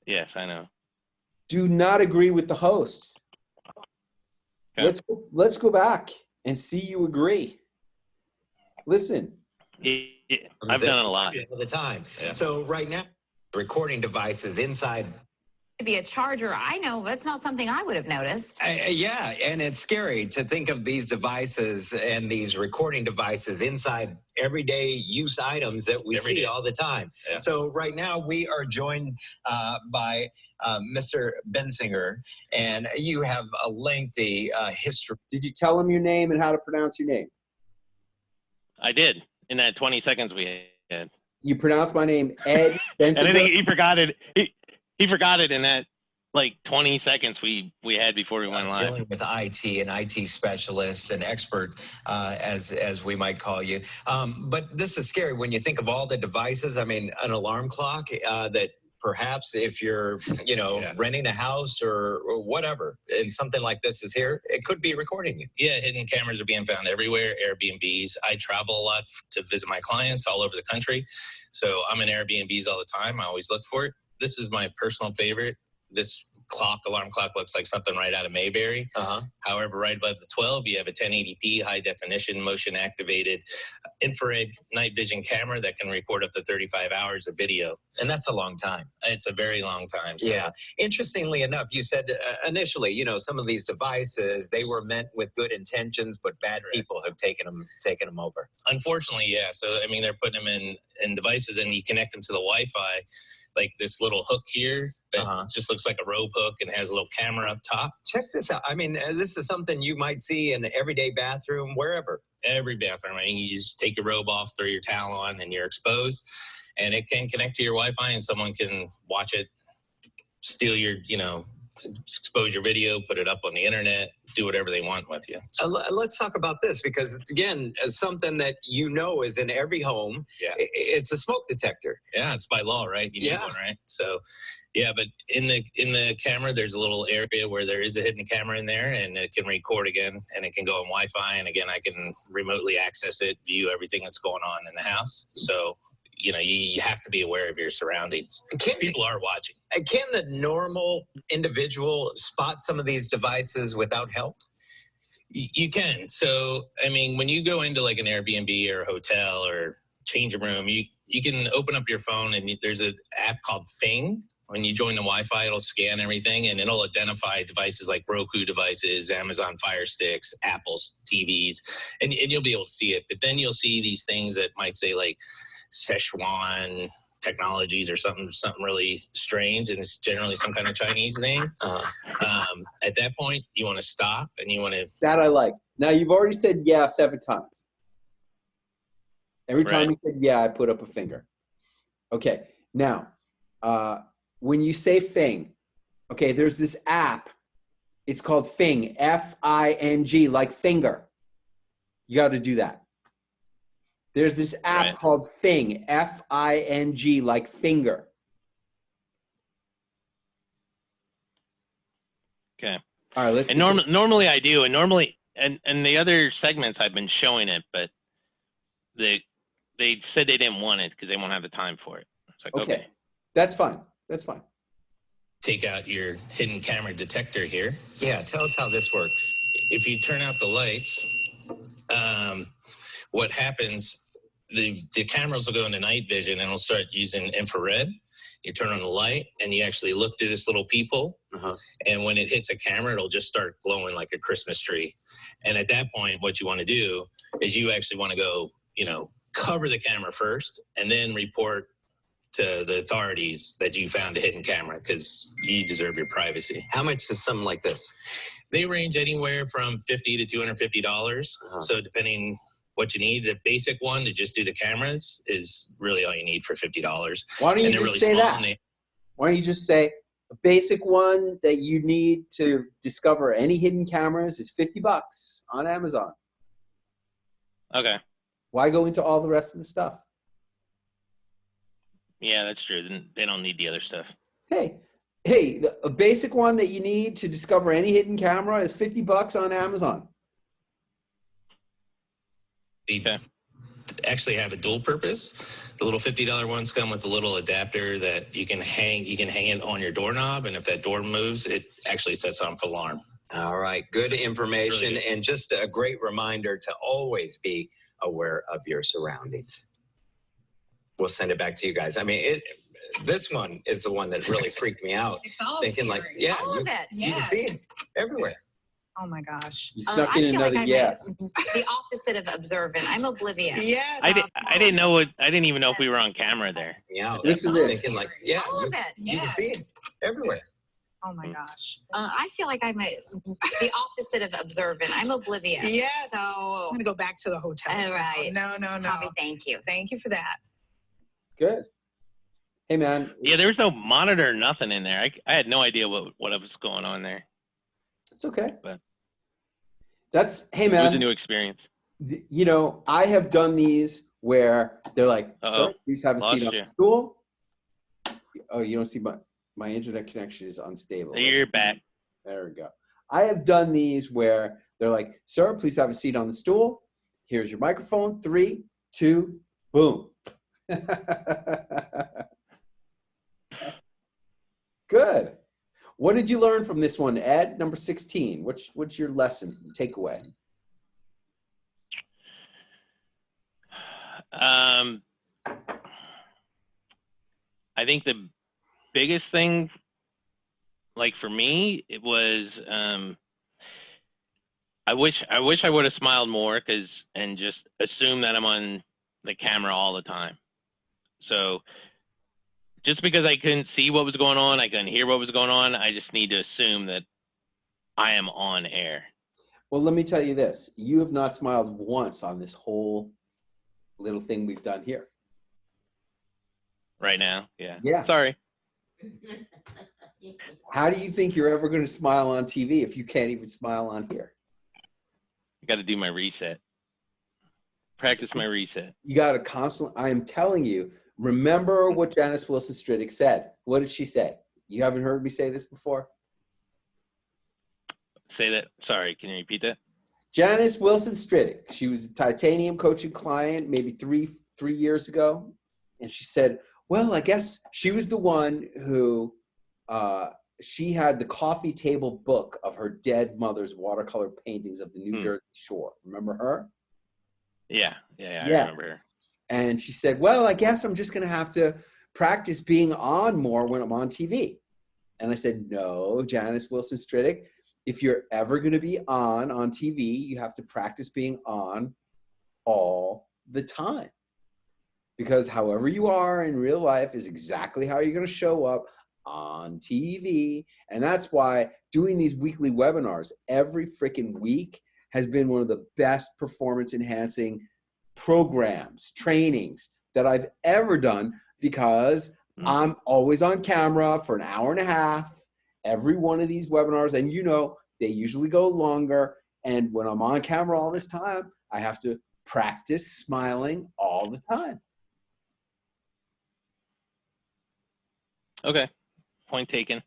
Speaker 4: Yes, I know.
Speaker 1: Do not agree with the host. Okay. Let's go back and see you agree. Listen.
Speaker 4: I've done it a lot.
Speaker 6: All the time. Yeah. So right now, recording devices inside
Speaker 5: be a charger. I know that's not something I would have noticed.
Speaker 6: Yeah, and it's scary to think of these devices and these recording devices inside everyday use items that we see all the time. Yeah. So right now we are joined by Mr. Bensinger, and you have a lengthy history.
Speaker 1: Did you tell him your name and how to pronounce your name?
Speaker 4: I did in that 20 seconds we had.
Speaker 1: You pronounced my name Ed Bensinger.
Speaker 4: And I think he forgot it. He forgot it in that like 20 seconds we had before we went live.
Speaker 6: Dealing with IT and IT specialists and expert, as we might call you. But this is scary when you think of all the devices. I mean, an alarm clock that perhaps if you're, renting a house or whatever, and something like this is here, it could be recording you.
Speaker 7: Yeah, hidden cameras are being found everywhere, Airbnbs. I travel a lot to visit my clients all over the country. So I'm in Airbnbs all the time. I always look for it. This is my personal favorite. This alarm clock looks like something right out of Mayberry. However, right above the 12, you have a 1080p high definition, motion activated infrared night vision camera that can record up to 35 hours of video.
Speaker 6: And that's a long time.
Speaker 7: It's a very long time. So.
Speaker 6: Yeah. Interestingly enough, you said initially, some of these devices, they were meant with good intentions, but bad people have taken them over.
Speaker 7: Unfortunately, yeah. So, I mean, they're putting them in devices and you connect them to the Wi-Fi. Like this little hook here that just looks like a rope hook and has a little camera up top.
Speaker 6: Check this out. I mean, this is something you might see in an everyday bathroom, wherever.
Speaker 7: Every bathroom. I mean, you just take your robe off, throw your towel on, and you're exposed. And it can connect to your Wi-Fi and someone can watch it, steal your, expose your video, put it up on the internet, do whatever they want with you. So.
Speaker 6: Let's talk about this because it's, again, something that is in every home.
Speaker 7: Yeah.
Speaker 6: It's a smoke detector.
Speaker 7: Yeah, it's by law, right? You need one, right? So, yeah, but in the camera, there's a little area where there is a hidden camera in there, and it can record again, and it can go on Wi-Fi, and again, I can remotely access it, view everything that's going on in the house. So, you have to be aware of your surroundings. People are watching.
Speaker 6: Can the normal individual spot some of these devices without help?
Speaker 7: You can. So, I mean, when you go into like an Airbnb or a hotel or change a room, you can open up your phone and there's an app called Fing. When you join the Wi-Fi, it'll scan everything and it'll identify devices like Roku devices, Amazon Fire Sticks, Apple's TVs, and you'll be able to see it. But then you'll see these things that might say like Szechuan Technologies or something really strange, and it's generally some kind of Chinese name. At that point, you want to stop and you want to.
Speaker 1: That I like. Now you've already said 7 times. Every time you said I put up a finger. Okay. Now, when you say Fing, okay, there's this app. It's called Fing, F-I-N-G, like finger. You got to do that. There's this app called Fing, F-I-N-G, like finger.
Speaker 4: Okay.
Speaker 1: All right, let's.
Speaker 4: And normally I do, and normally, and the other segments I've been showing it, but they said they didn't want it because they won't have the time for it. It's like, okay.
Speaker 1: That's fine. That's fine.
Speaker 7: Take out your hidden camera detector here.
Speaker 6: Yeah, tell us how this works.
Speaker 7: If you turn out the lights, what happens, the cameras will go into night vision and it'll start using infrared. You turn on the light and you actually look through this little peephole. And when it hits a camera, it'll just start glowing like a Christmas tree. And at that point, what you want to do is you actually want to go, cover the camera first and then report to the authorities that you found a hidden camera because you deserve your privacy.
Speaker 6: How much is something like this?
Speaker 7: They range anywhere from $50 to $250. So depending what you need, the basic one to just do the cameras is really all you need for $50.
Speaker 1: Why don't you just say that? Why don't you just say a basic one that you need to discover any hidden cameras is $50 on Amazon?
Speaker 4: Okay.
Speaker 1: Why go into all the rest of the stuff?
Speaker 4: Yeah, that's true. Then they don't need the other stuff.
Speaker 1: Hey, a basic one that you need to discover any hidden camera is $50 on Amazon.
Speaker 7: Okay. Actually have a dual purpose. The little $50 ones come with a little adapter that you can hang it on your doorknob, and if that door moves, it actually sets off an alarm.
Speaker 6: All right, good information, really and just a great reminder to always be aware of your surroundings. We'll send it back to you guys. I mean, this one is the one that really freaked me out.
Speaker 8: It's all
Speaker 6: Thinking
Speaker 8: scary.
Speaker 6: like, yeah,
Speaker 5: All of it.
Speaker 6: you can see it everywhere.
Speaker 8: Oh my gosh.
Speaker 1: You snuck
Speaker 5: I
Speaker 1: in
Speaker 5: feel
Speaker 1: another
Speaker 5: like I'm
Speaker 1: yeah.
Speaker 5: the opposite of observant. I'm oblivious.
Speaker 8: Yes.
Speaker 4: I didn't know what. I didn't even know if we were on camera there.
Speaker 6: Yeah,
Speaker 1: Listen to this.
Speaker 6: thinking like, yeah,
Speaker 5: All of
Speaker 6: you,
Speaker 5: it.
Speaker 6: you can see it everywhere.
Speaker 8: Oh my gosh.
Speaker 5: I feel like I'm the opposite of observant. I'm oblivious.
Speaker 8: Yes.
Speaker 5: So,
Speaker 8: I'm going to go back to the hotel.
Speaker 5: all right.
Speaker 8: No.
Speaker 5: Coffee, thank you.
Speaker 8: Thank you for that.
Speaker 1: Good. Hey, man.
Speaker 4: Yeah, there was no monitor, nothing in there. I had no idea what was going on there.
Speaker 1: It's okay.
Speaker 4: But
Speaker 1: Hey,
Speaker 4: it was a
Speaker 1: man.
Speaker 4: new experience.
Speaker 1: You know, I have done these where they're like, sir, please have a seat on the stool. Oh, you don't see my internet connection is unstable.
Speaker 4: You're back.
Speaker 1: There we go. I have done these where they're like, sir, please have a seat on the stool. Here's your microphone. 3, 2, boom. Good. What did you learn from this one, Ed? Number 16. What's your lesson takeaway?
Speaker 4: I think the biggest thing, like for me, it was I wish I would have smiled more and just assume that I'm on the camera all the time. So just because I couldn't see what was going on, I couldn't hear what was going on, I just need to assume that I am on air.
Speaker 1: Well, let me tell you this. You have not smiled once on this whole little thing we've done here.
Speaker 4: Right now, yeah.
Speaker 1: Yeah.
Speaker 4: Sorry.
Speaker 1: How do you think you're ever going to smile on TV if you can't even smile on here?
Speaker 4: I got to do my reset. Practice my reset.
Speaker 1: You got to constantly, I am telling you, remember what Janice Wilson-Striddick said. What did she say? You haven't heard me say this before?
Speaker 4: Say that. Sorry, can you repeat that?
Speaker 1: Janice Wilson-Striddick. She was a titanium coaching client maybe three years ago. And she said, well, I guess she was the one who, she had the coffee table book of her dead mother's watercolor paintings of the New Jersey shore. Remember her?
Speaker 4: Yeah, I remember her.
Speaker 1: And she said, well, I guess I'm just going to have to practice being on more when I'm on TV. And I said, no, Janice Wilson-Striddick, if you're ever going to be on TV, you have to practice being on all the time. Because however you are in real life is exactly how you're going to show up on TV. And that's why doing these weekly webinars every freaking week has been one of the best performance enhancing programs, trainings that I've ever done, because I'm always on camera for an hour and a half, every one of these webinars. And you know, they usually go longer. And when I'm on camera all this time, I have to practice smiling all the time.
Speaker 4: Okay. Point taken.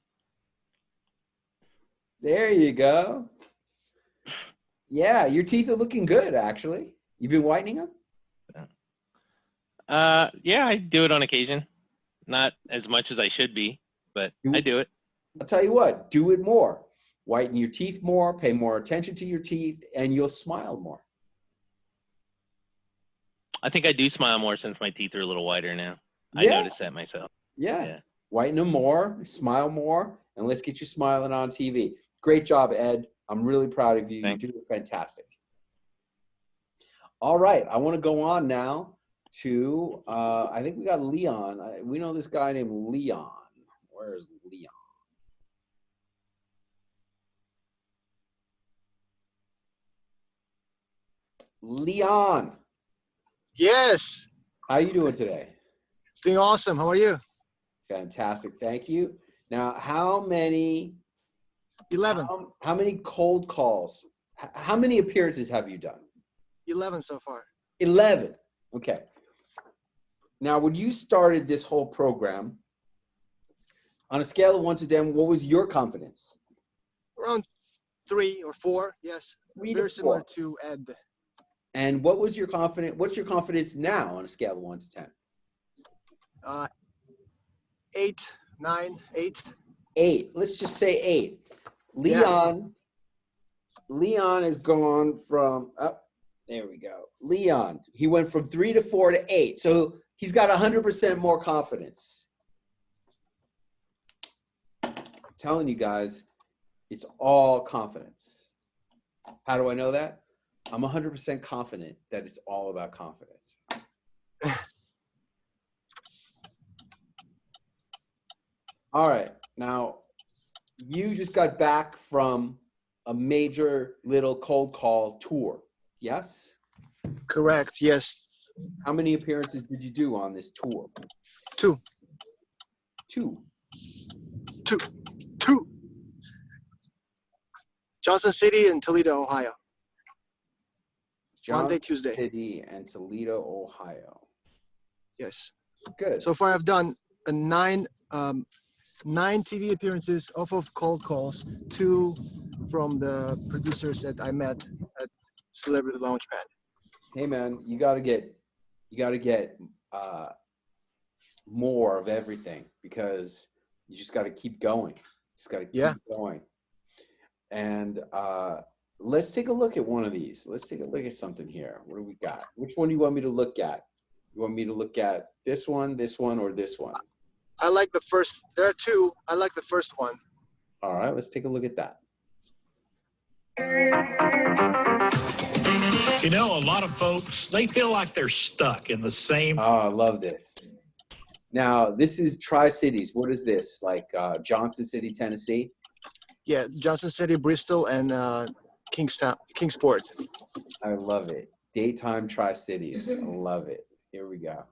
Speaker 1: There you go. Yeah, your teeth are looking good, actually. You've been whitening them?
Speaker 4: Yeah, I do it on occasion. Not as much as I should be, but I do it.
Speaker 1: I'll tell you what, do it more. Whiten your teeth more, pay more attention to your teeth, and you'll smile more.
Speaker 4: I think I do smile more since my teeth are a little whiter now.
Speaker 1: Yeah.
Speaker 4: I noticed that myself.
Speaker 1: Yeah. Whiten them more, smile more, and let's get you smiling on TV. Great job, Ed. I'm really proud of you.
Speaker 4: Thanks.
Speaker 1: You do it fantastic. All right, I want to go on now to, I think we got Leon. We know this guy named Leon. Where is Leon? Leon,
Speaker 9: Yes,
Speaker 1: how you doing today?
Speaker 9: doing awesome. How are you?
Speaker 1: Fantastic, thank you. Now, how many
Speaker 9: 11.
Speaker 1: how many cold calls, how many appearances have you done?
Speaker 9: 11 so far.
Speaker 1: 11. Okay. Now, when you started this whole program, on a scale of 1 to 10, what was your confidence?
Speaker 9: Around 3 or 4, yes.
Speaker 1: 3 to
Speaker 9: Very
Speaker 1: 4.
Speaker 9: similar to Ed.
Speaker 1: And what was your confidence? What's your confidence now on a scale of 1 to 10?
Speaker 9: 8, 9, 8.
Speaker 1: 8. Let's just say 8. Leon has gone from, there we go. Leon, he went from 3 to 4 to 8. So he's got 100% more confidence. telling you guys, it's all confidence. How do I know that? I'm 100% confident that it's all about confidence. All right. Now, you just got back from a major little cold call tour. Yes?
Speaker 9: Correct. Yes.
Speaker 1: How many appearances did you do on this tour?
Speaker 9: Two. Johnson City and Toledo, Ohio. Monday, Tuesday.
Speaker 1: City and Toledo, Ohio.
Speaker 9: Yes.
Speaker 1: Good.
Speaker 9: So far, I've done nine TV appearances off of cold calls, 2 from the producers that I met at Celebrity Launchpad.
Speaker 1: Hey man, you gotta get more of everything, because you just gotta keep going. Just gotta keep going. And let's take a look at one of these. Let's take a look at something here. What do we got? Which one do you want me to look at? You want me to look at this one, or this one?
Speaker 9: I like the first. There are 2. I like the first one.
Speaker 1: All right, let's take a look at that.
Speaker 10: You know, a lot of folks, they feel like they're stuck in the same.
Speaker 1: Oh, I love this. Now, this is Tri-Cities. What is this? Like Johnson City, Tennessee?
Speaker 9: Yeah, Johnson City, Bristol, and Kingsport.
Speaker 1: I love it. Daytime Tri-Cities. I love it. Here we go.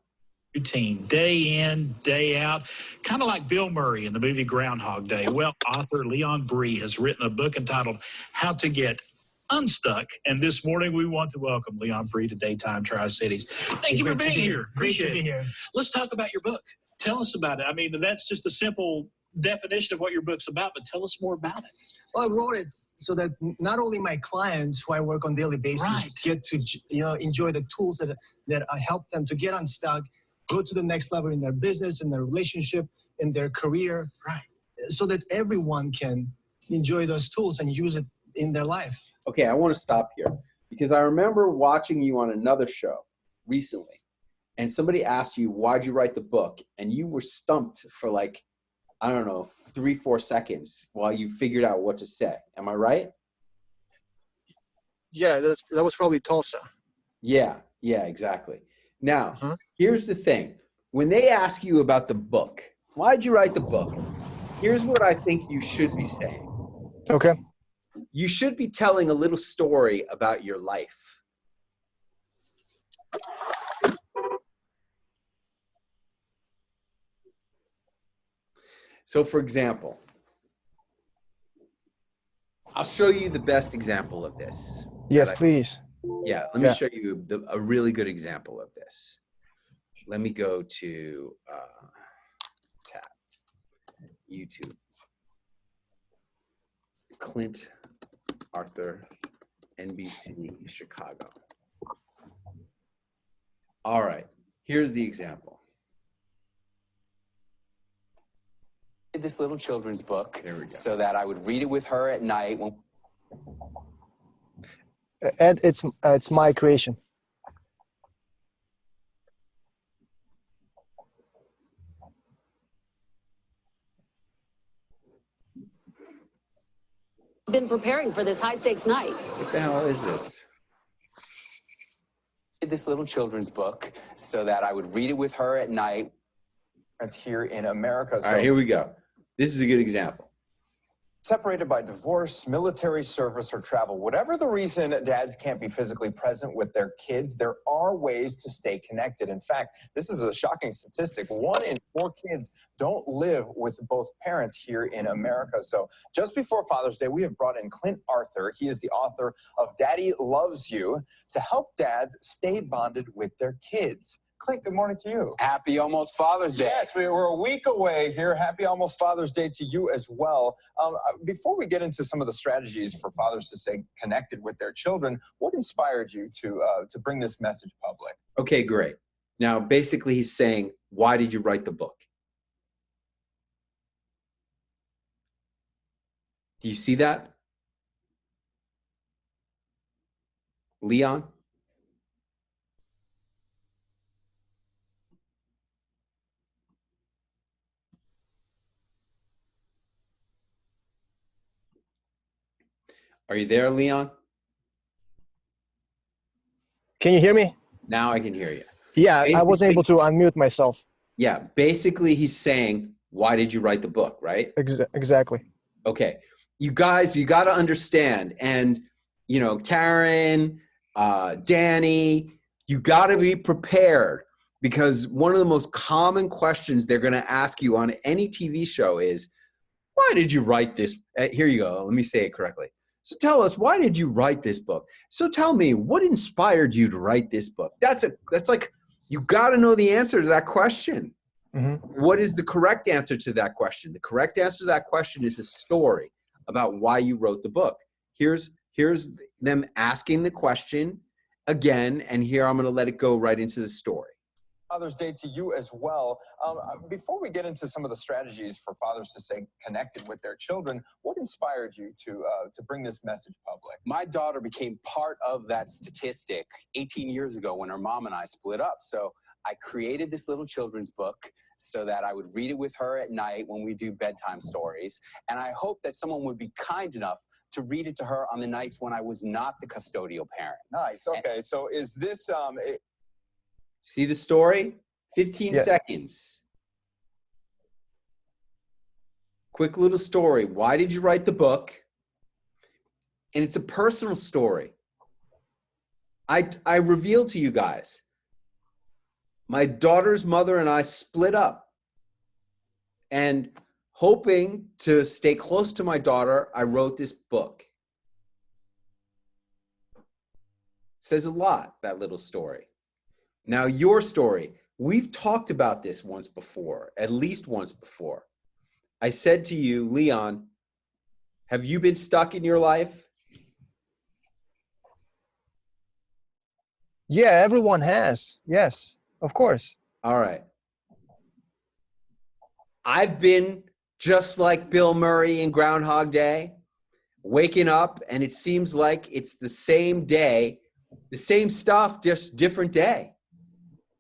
Speaker 10: Routine, day in, day out, kind of like Bill Murray in the movie Groundhog Day. Well, author Leon Bree has written a book entitled How to Get Unstuck. And this morning we want to welcome Leon Bree to Daytime Tri-Cities. Thank you for being here. Appreciate it. Here. Let's talk about your book. Tell us about it. I mean, that's just a simple definition of what your book's about, but tell us more about it.
Speaker 11: Well, I wrote it so that not only my clients who I work on a daily basis get to enjoy the tools that I help them to get unstuck, go to the next level in their business, in their relationship, in their career, so that everyone can enjoy those tools and use it in their life.
Speaker 1: Okay, I want to stop here because I remember watching you on another show recently, and somebody asked you, why'd you write the book? And you were stumped for like, I don't know, 3-4 seconds while you figured out what to say. Am I right?
Speaker 9: Yeah, that was probably Tulsa.
Speaker 1: Yeah, exactly. Now, here's the thing. When they ask you about the book, why'd you write the book? Here's what I think you should be saying.
Speaker 9: Okay.
Speaker 1: You should be telling a little story about your life. So, for example, I'll show you the best example of this.
Speaker 9: Yes, please.
Speaker 1: Yeah, let me show you a really good example of this. Let me go to tab, YouTube. Clint Arthur, NBC, Chicago. All right, here's the example.
Speaker 12: This little children's book so that I would read it with her at night.
Speaker 9: Ed, it's my creation.
Speaker 13: Been preparing for this high-stakes night.
Speaker 1: What the hell is this?
Speaker 12: This little children's book so that I would read it with her at night. It's here in America.
Speaker 1: All right, here we go. This is a good example.
Speaker 14: Separated by divorce, military service, or travel. Whatever the reason dads can't be physically present with their kids, there are ways to stay connected. In fact, this is a shocking statistic. 1 in 4 kids don't live with both parents here in America. So just before Father's Day, we have brought in Clint Arthur. He is the author of Daddy Loves You to help dads stay bonded with their kids. Clint, good morning to you.
Speaker 12: Happy almost Father's Day.
Speaker 14: Yes, we're a week away here. Happy almost Father's Day to you as well. Before we get into some of the strategies for fathers to stay connected with their children, what inspired you to bring this message public?
Speaker 1: Okay, great. Now, basically, he's saying, why did you write the book? Do you see that? Leon? Are you there, Leon?
Speaker 9: Can you hear me?
Speaker 1: Now I can hear you.
Speaker 9: Yeah, I wasn't able to unmute myself.
Speaker 1: Yeah, basically he's saying, why did you write the book, right?
Speaker 9: Exactly.
Speaker 1: Okay. You guys, you got to understand, and, you know, Karen, Danny, you got to be prepared, because one of the most common questions they're going to ask you on any TV show is, why did you write this? Here you go. Let me say it correctly. So tell us, why did you write this book? So tell me, what inspired you to write this book? That's like, you got to know the answer to that question.
Speaker 9: Mm-hmm.
Speaker 1: What is the correct answer to that question? The correct answer to that question is a story about why you wrote the book. Here's them asking the question again, and here I'm going to let it go right into the story.
Speaker 14: Father's Day to you as well. Before we get into some of the strategies for fathers to stay connected with their children, what inspired you to bring this message public?
Speaker 12: My daughter became part of that statistic 18 years ago when her mom and I split up. So I created this little children's book so that I would read it with her at night when we do bedtime stories. And I hope that someone would be kind enough to read it to her on the nights when I was not the custodial parent.
Speaker 14: Nice. Okay. So is this
Speaker 1: See the story? 15 seconds. Quick little story. Why did you write the book? And it's a personal story. I revealed to you guys, my daughter's mother and I split up. And hoping to stay close to my daughter, I wrote this book. It says a lot, that little story. Now, your story, we've talked about this once before, at least once before. I said to you, Leon, have you been stuck in your life?
Speaker 9: Yeah, everyone has. Yes, of course.
Speaker 1: All right. I've been just like Bill Murray in Groundhog Day, waking up and it seems like it's the same day, the same stuff, just different day.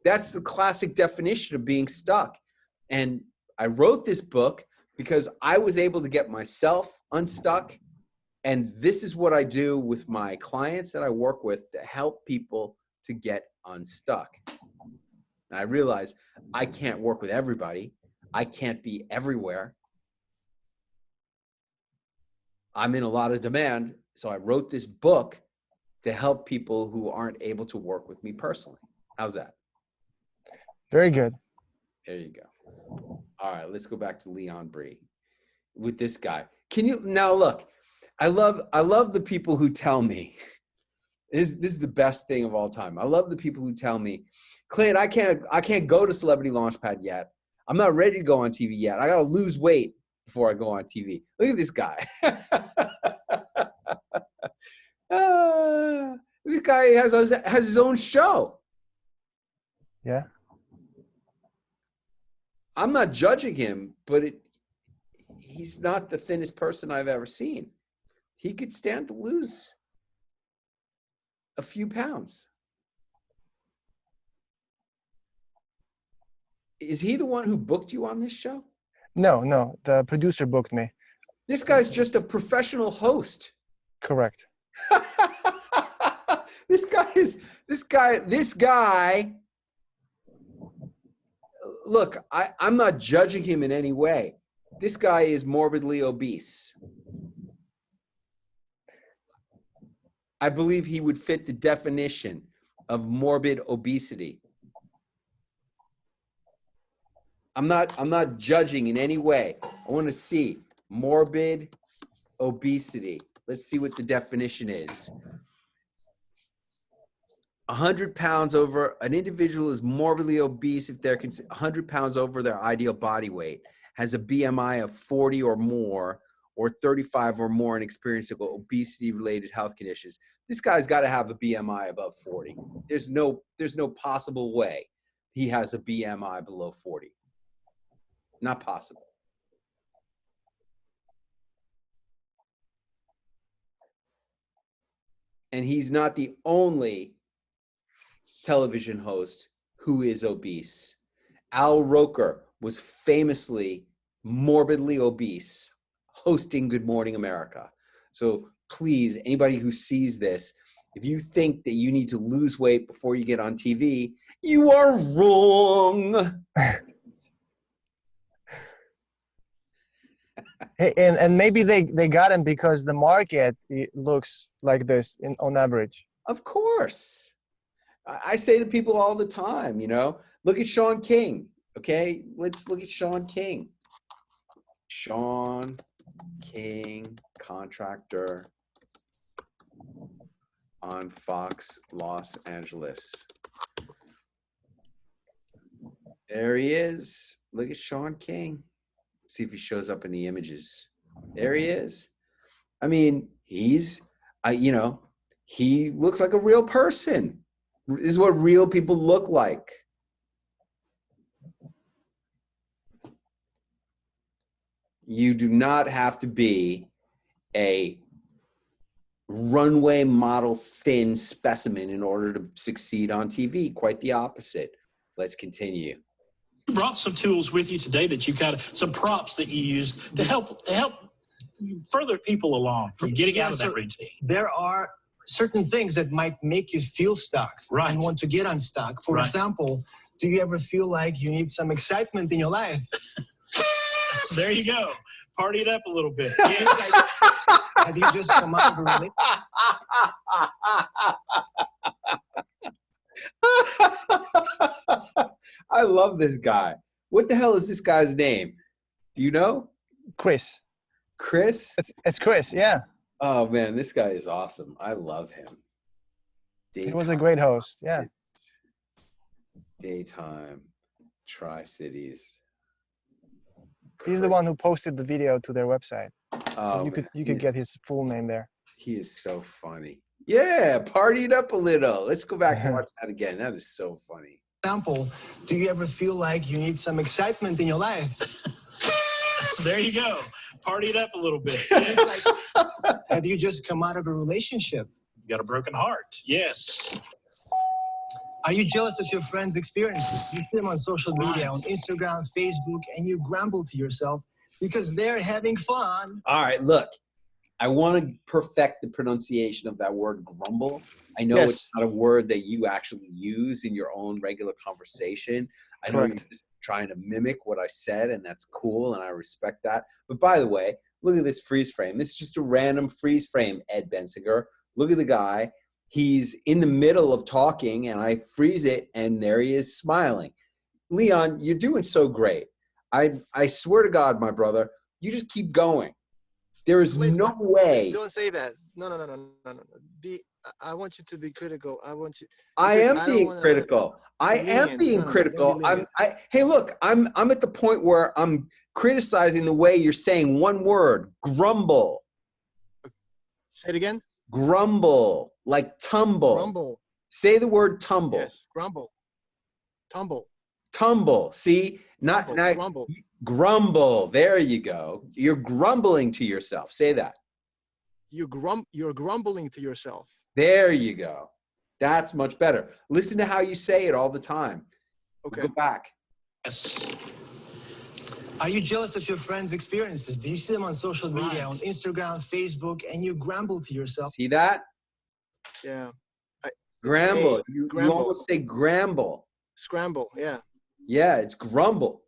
Speaker 1: That's the classic definition of being stuck. And I wrote this book because I was able to get myself unstuck. And this is what I do with my clients that I work with to help people to get unstuck. And I realize I can't work with everybody. I can't be everywhere. I'm in a lot of demand. So I wrote this book to help people who aren't able to work with me personally. How's that?
Speaker 9: Very good.
Speaker 1: There you go. All right, let's go back to Leon Bree with this guy. Can you now look? I love the people who tell me this is the best thing of all time. I love the people who tell me, Clint, I can't go to Celebrity Launchpad yet. I'm not ready to go on TV yet. I gotta lose weight before I go on TV. Look at this guy. This guy has his own show.
Speaker 9: Yeah.
Speaker 1: I'm not judging him, but he's not the thinnest person I've ever seen. He could stand to lose a few pounds. Is he the one who booked you on this show?
Speaker 9: No, the producer booked me.
Speaker 1: This guy's just a professional host.
Speaker 9: Correct.
Speaker 1: This guy. Look, I'm not judging him in any way. This guy is morbidly obese. I believe he would fit the definition of morbid obesity. I'm not judging in any way. I want to see morbid obesity. Let's see what the definition is. 100 pounds over, an individual is morbidly obese if they're 100 pounds over their ideal body weight, has a BMI of 40 or more, or 35 or more, and experiencing obesity-related health conditions. This guy's got to have a BMI above 40. There's no possible way he has a BMI below 40. Not possible. And he's not the only television host who is obese. Al Roker was famously morbidly obese hosting Good Morning America. So please, anybody who sees this, if you think that you need to lose weight before you get on TV, you are wrong.
Speaker 9: Hey, and maybe they got him because the market it looks like this on average.
Speaker 1: Of course. I say to people all the time, you know, look at Sean King. Okay, let's look at Sean King. Sean King, contractor on Fox Los Angeles. There he is. Look at Sean King. See if he shows up in the images. There he is. I mean, he's, you know, he looks like a real person. This is what real people look like. You do not have to be a runway model thin specimen in order to succeed on TV. Quite the opposite. Let's continue.
Speaker 10: You brought some tools with you today that you some props that you used to help further people along from getting out of that routine.
Speaker 11: There are certain things that might make you feel stuck and want to get unstuck. For example, do you ever feel like you need some excitement in your life?
Speaker 10: There you go. Party it up a little bit.
Speaker 11: Have you just come out of a relationship?
Speaker 1: I love this guy. What the hell is this guy's name? Do you know?
Speaker 9: Chris.
Speaker 1: Chris?
Speaker 9: It's Chris, yeah.
Speaker 1: Oh, man, this guy is awesome. I love him.
Speaker 9: He was a great host, yeah.
Speaker 1: Daytime, Tri-Cities.
Speaker 9: He's the one who posted the video to their website.
Speaker 1: Oh,
Speaker 9: you could get his full name there.
Speaker 1: He is so funny. Yeah, partied up a little. Let's go back and watch that again. That is so funny.
Speaker 11: Example, do you ever feel like you need some excitement in your life?
Speaker 10: There you go. Party it up a little bit.
Speaker 11: Have you just come out of a relationship?
Speaker 10: You got a broken heart. Yes.
Speaker 11: Are you jealous of your friends' experiences? You see them on social media, on Instagram, Facebook, and you grumble to yourself because they're having fun.
Speaker 1: All right, look. I want to perfect the pronunciation of that word grumble. I know it's not a word that you actually use in your own regular conversation. I know you're just trying to mimic what I said, and that's cool, and I respect that. But by the way, look at this freeze frame. This is just a random freeze frame, Ed Bensinger. Look at the guy. He's in the middle of talking, and I freeze it, and there he is smiling. Leon, you're doing so great. I swear to God, my brother, you just keep going. There is no way.
Speaker 9: Don't say that. No. I want you to be critical.
Speaker 1: I am being critical. I am being critical. Hey, look, I'm at the point where I'm criticizing the way you're saying one word, grumble.
Speaker 9: Say it again.
Speaker 1: Grumble, like tumble.
Speaker 9: Grumble.
Speaker 1: Say the word tumble.
Speaker 9: Yes, grumble. Tumble.
Speaker 1: Tumble. See, not
Speaker 9: grumble.
Speaker 1: Grumble. There you go. You're grumbling to yourself. Say that.
Speaker 9: You're grumbling to yourself.
Speaker 1: There you go. That's much better. Listen to how you say it all the time.
Speaker 9: Okay.
Speaker 1: Go back.
Speaker 10: Yes.
Speaker 11: Are you jealous of your friends' experiences? Do you see them on social media, on Instagram, Facebook, and you grumble to yourself?
Speaker 1: See that?
Speaker 9: Yeah.
Speaker 1: Gramble. You almost say gramble.
Speaker 9: Scramble, yeah.
Speaker 1: Yeah, it's grumble.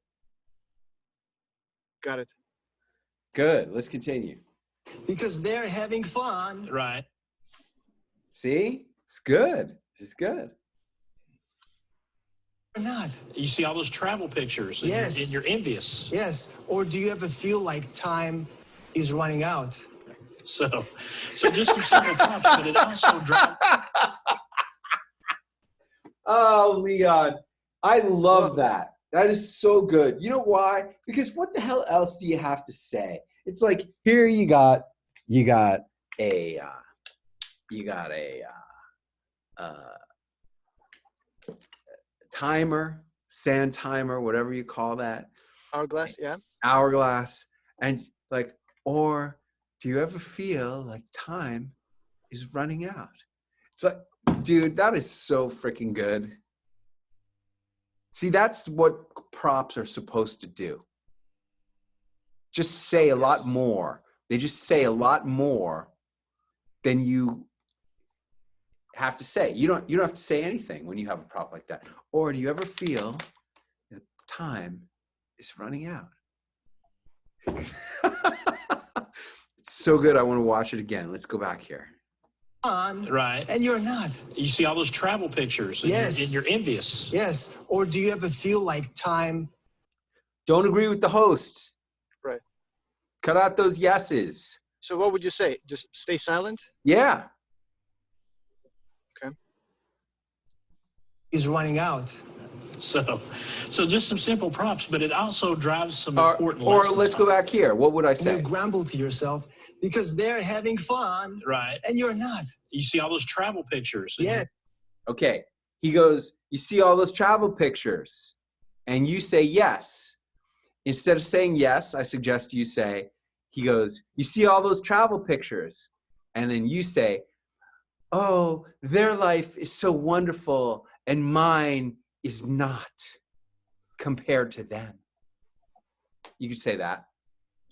Speaker 9: Got it.
Speaker 1: Good. Let's continue.
Speaker 11: Because they're having fun.
Speaker 10: Right.
Speaker 1: See? It's good. This is good.
Speaker 11: Or not.
Speaker 10: You see all those travel pictures and, and you're envious.
Speaker 11: Yes. Or do you ever feel like time is running out?
Speaker 10: So just some simple prompts, but it also drives.
Speaker 1: Oh, Leon, I love that. That is so good. You know why? Because what the hell else do you have to say? It's like, here you got a timer, sand timer, whatever you call that.
Speaker 9: Hourglass, yeah.
Speaker 1: Hourglass. And like, or do you ever feel like time is running out? It's like, dude, that is so freaking good. See, that's what props are supposed to do. Just say a lot more. They just say a lot more then you have to say. You don't have to say anything when you have a problem like that. Or do you ever feel that time is running out? It's so good. I want to watch it again. Let's go back here.
Speaker 10: Right.
Speaker 11: And you're not.
Speaker 10: You see all those travel pictures and,
Speaker 11: Yes.
Speaker 10: you're envious.
Speaker 11: Yes. Or do you ever feel like time?
Speaker 1: Don't agree with the host.
Speaker 9: Right.
Speaker 1: Cut out those yeses.
Speaker 9: So what would you say? Just stay silent?
Speaker 1: Yeah.
Speaker 9: Okay.
Speaker 11: Is running out.
Speaker 10: So just some simple prompts, but it also drives some important
Speaker 1: Or
Speaker 10: lessons.
Speaker 1: let's go back here. What would I
Speaker 11: And
Speaker 1: say?
Speaker 11: you grumble to yourself because they're having fun.
Speaker 10: Right.
Speaker 11: And you're not.
Speaker 10: You see all those travel pictures. and
Speaker 11: Yeah.
Speaker 1: Okay. He goes, you see all those travel pictures? And you say yes. Instead of saying yes, I suggest you say, he goes, you see all those travel pictures? And then you say, oh, their life is so wonderful and mine is not compared to them. You could say that.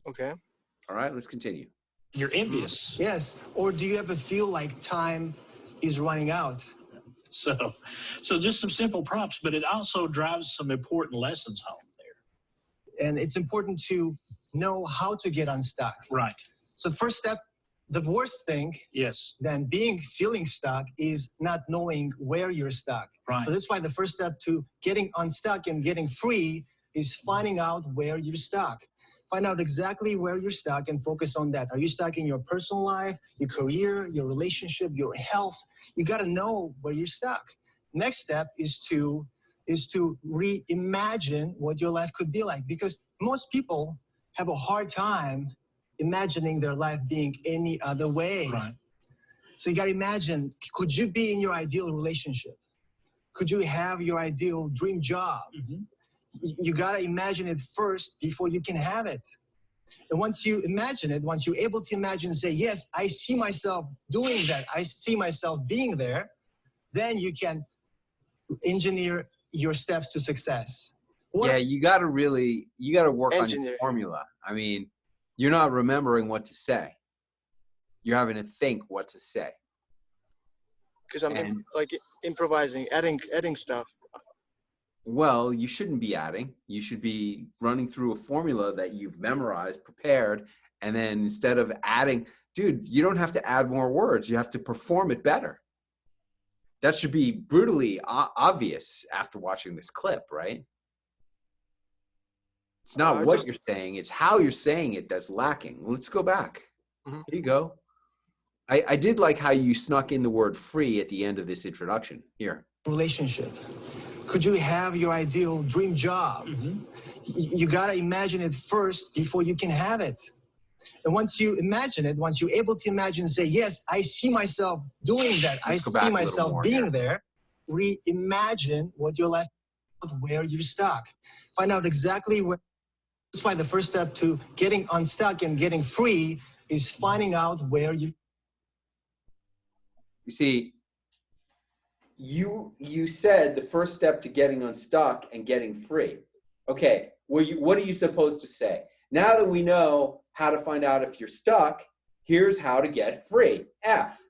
Speaker 9: Okay.
Speaker 1: All right, let's continue.
Speaker 10: You're envious.
Speaker 11: Yes. Or do you ever feel like time is running out?
Speaker 10: So just some simple prompts, but it also drives some important lessons home there.
Speaker 11: And it's important to know how to get unstuck.
Speaker 10: Right.
Speaker 11: So first step, the worst thing
Speaker 10: Yes.
Speaker 11: than feeling stuck is not knowing where you're stuck.
Speaker 10: Right.
Speaker 11: So that's why the first step to getting unstuck and getting free is finding out where you're stuck. Find out exactly where you're stuck and focus on that. Are you stuck in your personal life, your career, your relationship, your health? You got to know where you're stuck. Next step is to reimagine what your life could be like, because most people have a hard time imagining their life being any other way.
Speaker 10: Right.
Speaker 11: So you got to imagine, could you be in your ideal relationship? Could you have your ideal dream job?
Speaker 10: Mm-hmm.
Speaker 11: You got to imagine it first before you can have it. And once you imagine it, once you're able to imagine and say, yes, I see myself doing that, I see myself being there, then you can engineer your steps to success.
Speaker 1: Yeah, you got to work on your
Speaker 9: Engineer.
Speaker 1: formula. I mean, you're not remembering what to say. You're having to think what to say.
Speaker 9: Because I'm
Speaker 1: And-
Speaker 9: like improvising, adding stuff.
Speaker 1: Well, you shouldn't be adding. You should be running through a formula that you've memorized, prepared, and then instead of adding, dude, you don't have to add more words. You have to perform it better. That should be brutally obvious after watching this clip, right? It's not what you're saying, it's how you're saying it that's lacking. Let's go back.
Speaker 9: Mhm.
Speaker 1: Here you go. I did like how you snuck in the word free at the end of this introduction. Here.
Speaker 11: Relationship. Could you have your ideal dream job?
Speaker 10: Mm-hmm.
Speaker 11: You got to imagine it first before you can have it. And once you imagine it, once you're able to imagine and say, yes, I see myself doing that,
Speaker 1: Let's go
Speaker 11: I
Speaker 1: back
Speaker 11: see
Speaker 1: a little
Speaker 11: myself
Speaker 1: more
Speaker 11: being
Speaker 1: here.
Speaker 11: there, reimagine what you're left with, where you're stuck. Find out exactly where. That's why the first step to getting unstuck and getting free is finding out where you.
Speaker 1: You see, you said the first step to getting unstuck and getting free. Okay, what are you supposed to say? Now that we know how to find out if you're stuck, here's how to get free. F.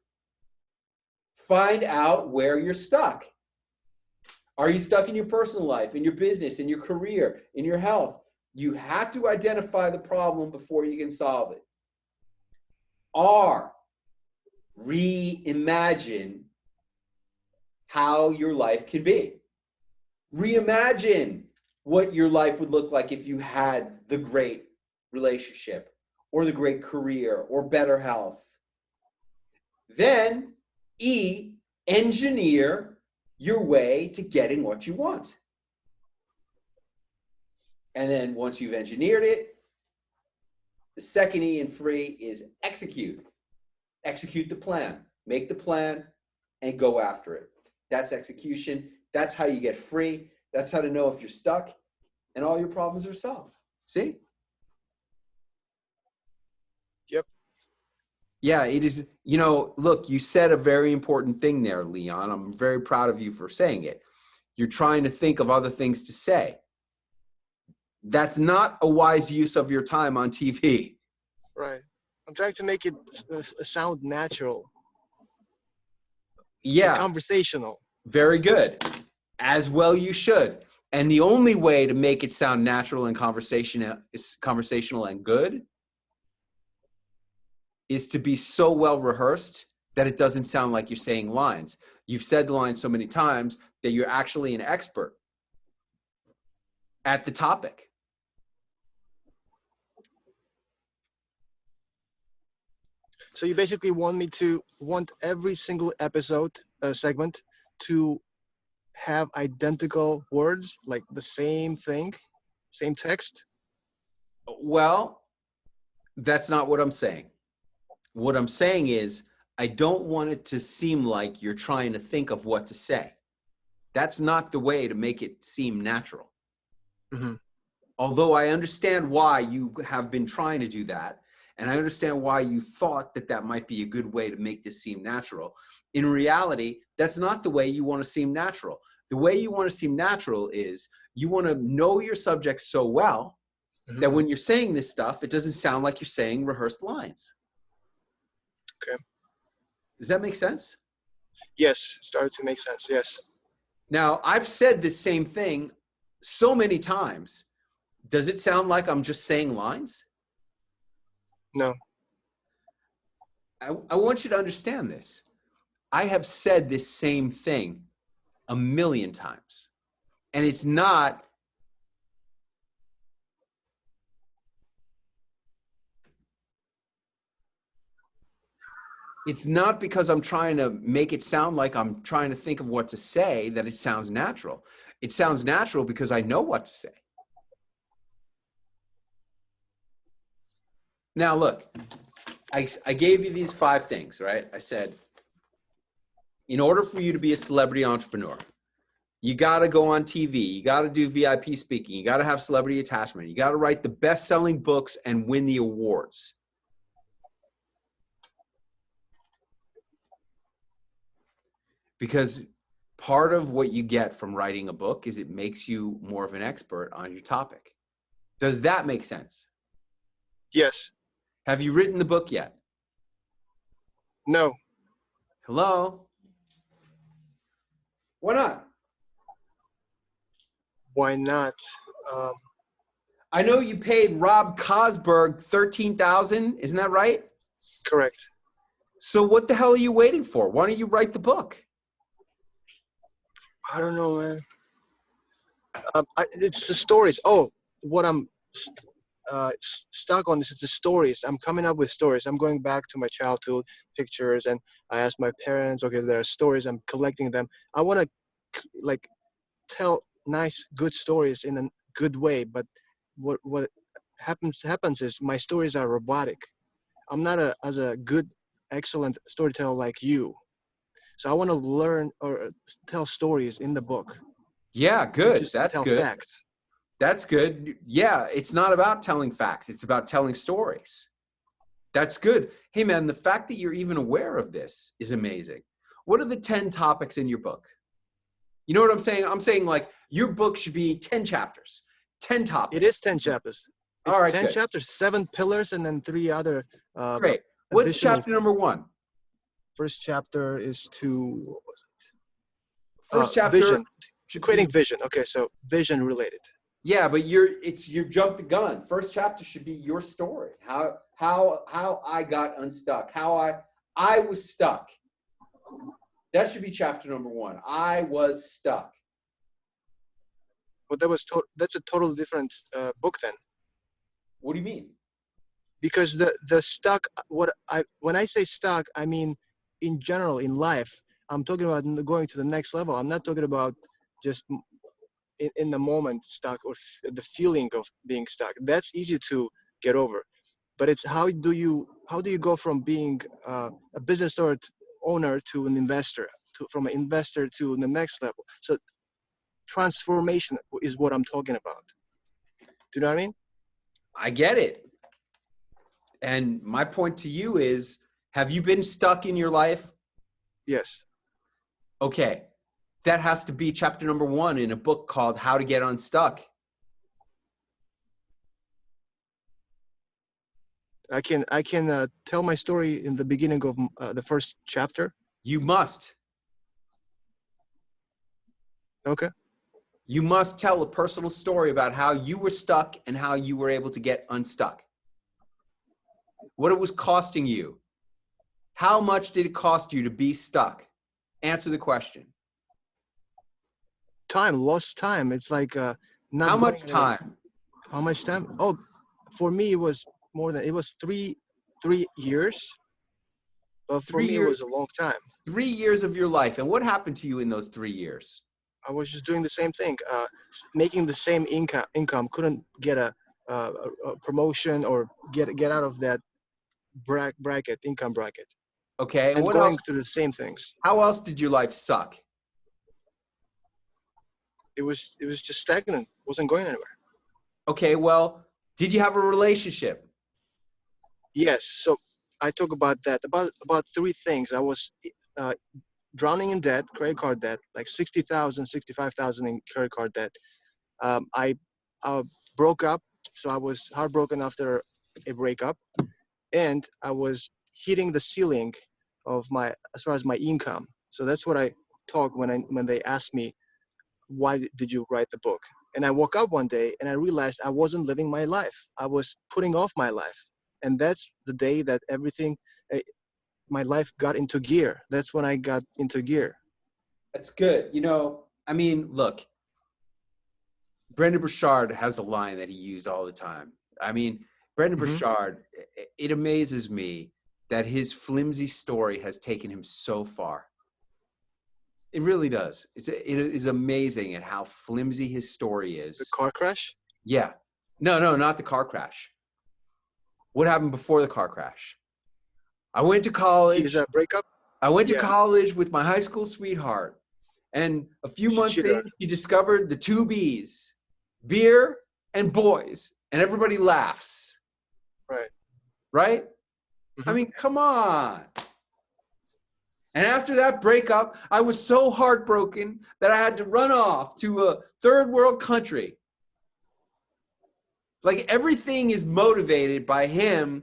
Speaker 1: Find out where you're stuck. Are you stuck in your personal life, in your business, in your career, in your health? You have to identify the problem before you can solve it. R. Reimagine how your life can be. Reimagine what your life would look like if you had the great relationship or the great career or better health. Then E, engineer your way to getting what you want. And then once you've engineered it, the second E in free is execute. Execute the plan. Make the plan and go after it. That's execution. That's how you get free. That's how to know if you're stuck and all your problems are solved. See?
Speaker 9: Yep.
Speaker 1: Yeah, it is. You know, look, you said a very important thing there, Leon. I'm very proud of you for saying it. You're trying to think of other things to say. That's not a wise use of your time on TV.
Speaker 9: Right. I'm trying to make it sound natural and
Speaker 1: Yeah,
Speaker 9: conversational.
Speaker 1: very good. As well you should. And the only way to make it sound natural and conversational and good is to be so well rehearsed that it doesn't sound like you're saying lines. You've said the line so many times that you're actually an expert at the topic.
Speaker 9: So you basically want every single episode segment to have identical words, like the same thing, same text?
Speaker 1: Well, that's not what I'm saying. What I'm saying is I don't want it to seem like you're trying to think of what to say. That's not the way to make it seem natural.
Speaker 9: Mm-hmm.
Speaker 1: Although I understand why you have been trying to do that, and I understand why you thought that that might be a good way to make this seem natural. In reality, that's not the way you want to seem natural. The way you want to seem natural is you want to know your subject so well that when you're saying this stuff, it doesn't sound like you're saying rehearsed lines.
Speaker 9: Okay.
Speaker 1: Does that make sense?
Speaker 9: Yes, it started to make sense, yes.
Speaker 1: Now, I've said this same thing so many times. Does it sound like I'm just saying lines?
Speaker 9: No.
Speaker 1: I want you to understand this. I have said this same thing a million times. And it's not because I'm trying to make it sound like I'm trying to think of what to say that it sounds natural. It sounds natural because I know what to say. Now, look, I gave you these 5 things, right? I said, in order for you to be a celebrity entrepreneur, you got to go on TV. You got to do VIP speaking. You got to have celebrity attachment. You got to write the best-selling books and win the awards. Because part of what you get from writing a book is it makes you more of an expert on your topic. Does that make sense?
Speaker 9: Yes.
Speaker 1: Have you written the book yet?
Speaker 9: No.
Speaker 1: Hello? Why not?
Speaker 9: Why not?
Speaker 1: I know you paid Rob Cosberg $13,000. Isn't that right?
Speaker 9: Correct.
Speaker 1: So what the hell are you waiting for? Why don't you write the book?
Speaker 9: I don't know, man. It's the stories. Oh, what I'm stuck on is the stories. I'm coming up with stories. I'm going back to my childhood pictures, and I asked my parents, okay, there are stories. I'm collecting them. I want to like tell nice, good stories in a good way. But what happens is my stories are robotic. I'm not as a good, excellent storyteller like you. So I want to learn or tell stories in the book.
Speaker 1: Yeah, good.
Speaker 9: Just
Speaker 1: That's
Speaker 9: tell
Speaker 1: good.
Speaker 9: facts.
Speaker 1: That's good. Yeah, it's not about telling facts. It's about telling stories. That's good. Hey, man, the fact that you're even aware of this is amazing. What are the 10 topics in your book? You know what I'm saying? I'm saying like your book should be 10 chapters, 10 topics.
Speaker 9: It is 10 chapters. It's
Speaker 1: All right,
Speaker 9: 10
Speaker 1: good.
Speaker 9: chapters, 7 pillars, and then 3 other.
Speaker 1: Great. What's
Speaker 9: additional-
Speaker 1: chapter number 1?
Speaker 9: First chapter is to
Speaker 1: First chapter.
Speaker 9: vision. Creating vision. Okay, so vision related.
Speaker 1: Yeah, but you jumped the gun. First chapter should be your story. How I got unstuck. How I was stuck. That should be chapter number 1. I was stuck.
Speaker 9: But that's a totally different book then.
Speaker 1: What do you mean?
Speaker 9: Because the stuck, when I say stuck, I mean in general in life. I'm talking about going to the next level. I'm not talking about just in the moment stuck or the feeling of being stuck. That's easy to get over. But it's how do you go from being a business owner to an investor, from an investor to the next level. So transformation is what I'm talking about. Do you know what I mean?
Speaker 1: I get it. And my point to you is, have you been stuck in your life?
Speaker 9: Yes.
Speaker 1: Okay. That has to be chapter number 1 in a book called How to Get Unstuck.
Speaker 9: I can tell my story in the beginning of the first chapter.
Speaker 1: You must.
Speaker 9: Okay.
Speaker 1: You must tell a personal story about how you were stuck and how you were able to get unstuck. What it was costing you. How much did it cost you to be stuck? Answer the question.
Speaker 9: Time, lost time. It's like not
Speaker 1: How
Speaker 9: going
Speaker 1: much
Speaker 9: anywhere.
Speaker 1: time?
Speaker 9: How much time? Oh, for me it was it was three years. But for
Speaker 1: 3
Speaker 9: me it
Speaker 1: years.
Speaker 9: was a long time.
Speaker 1: 3 years of your life. And what happened to you in those 3 years?
Speaker 9: I was just doing the same thing, making the same income. Couldn't get a promotion or get out of that income bracket.
Speaker 1: Okay. And
Speaker 9: And
Speaker 1: what
Speaker 9: going
Speaker 1: else?
Speaker 9: through the same things.
Speaker 1: How else did your life suck?
Speaker 9: It was just stagnant. Wasn't going anywhere.
Speaker 1: Okay. Well, did you have a relationship?
Speaker 9: Yes. So I talk about that. About three things. I was drowning in debt, credit card debt, like 60,000, 65,000 in credit card debt. I broke up, so I was heartbroken after a breakup, and I was hitting the ceiling of as far as my income. So that's what I talk when they asked me, why did you write the book? And I woke up one day and I realized I wasn't living my life. I was putting off my life, and that's the day that everything, my life got into gear. That's when I got into gear.
Speaker 1: That's good. You know, I mean, look, Brendan Burchard has a line that he used all the time. I mean, Brendan Burchard, it amazes me that his flimsy story has taken him so far. It really does. It is amazing at how flimsy his story is.
Speaker 9: The car crash?
Speaker 1: Yeah. No, not the car crash. What happened before the car crash? I went to college.
Speaker 9: Is that breakup?
Speaker 1: I went to college with my high school sweetheart. And a few months in, he discovered the two B's, beer and boys. And everybody laughs.
Speaker 9: Right.
Speaker 1: Right? I mean, come on. And after that breakup, I was so heartbroken that I had to run off to a third world country. Like everything is motivated by him.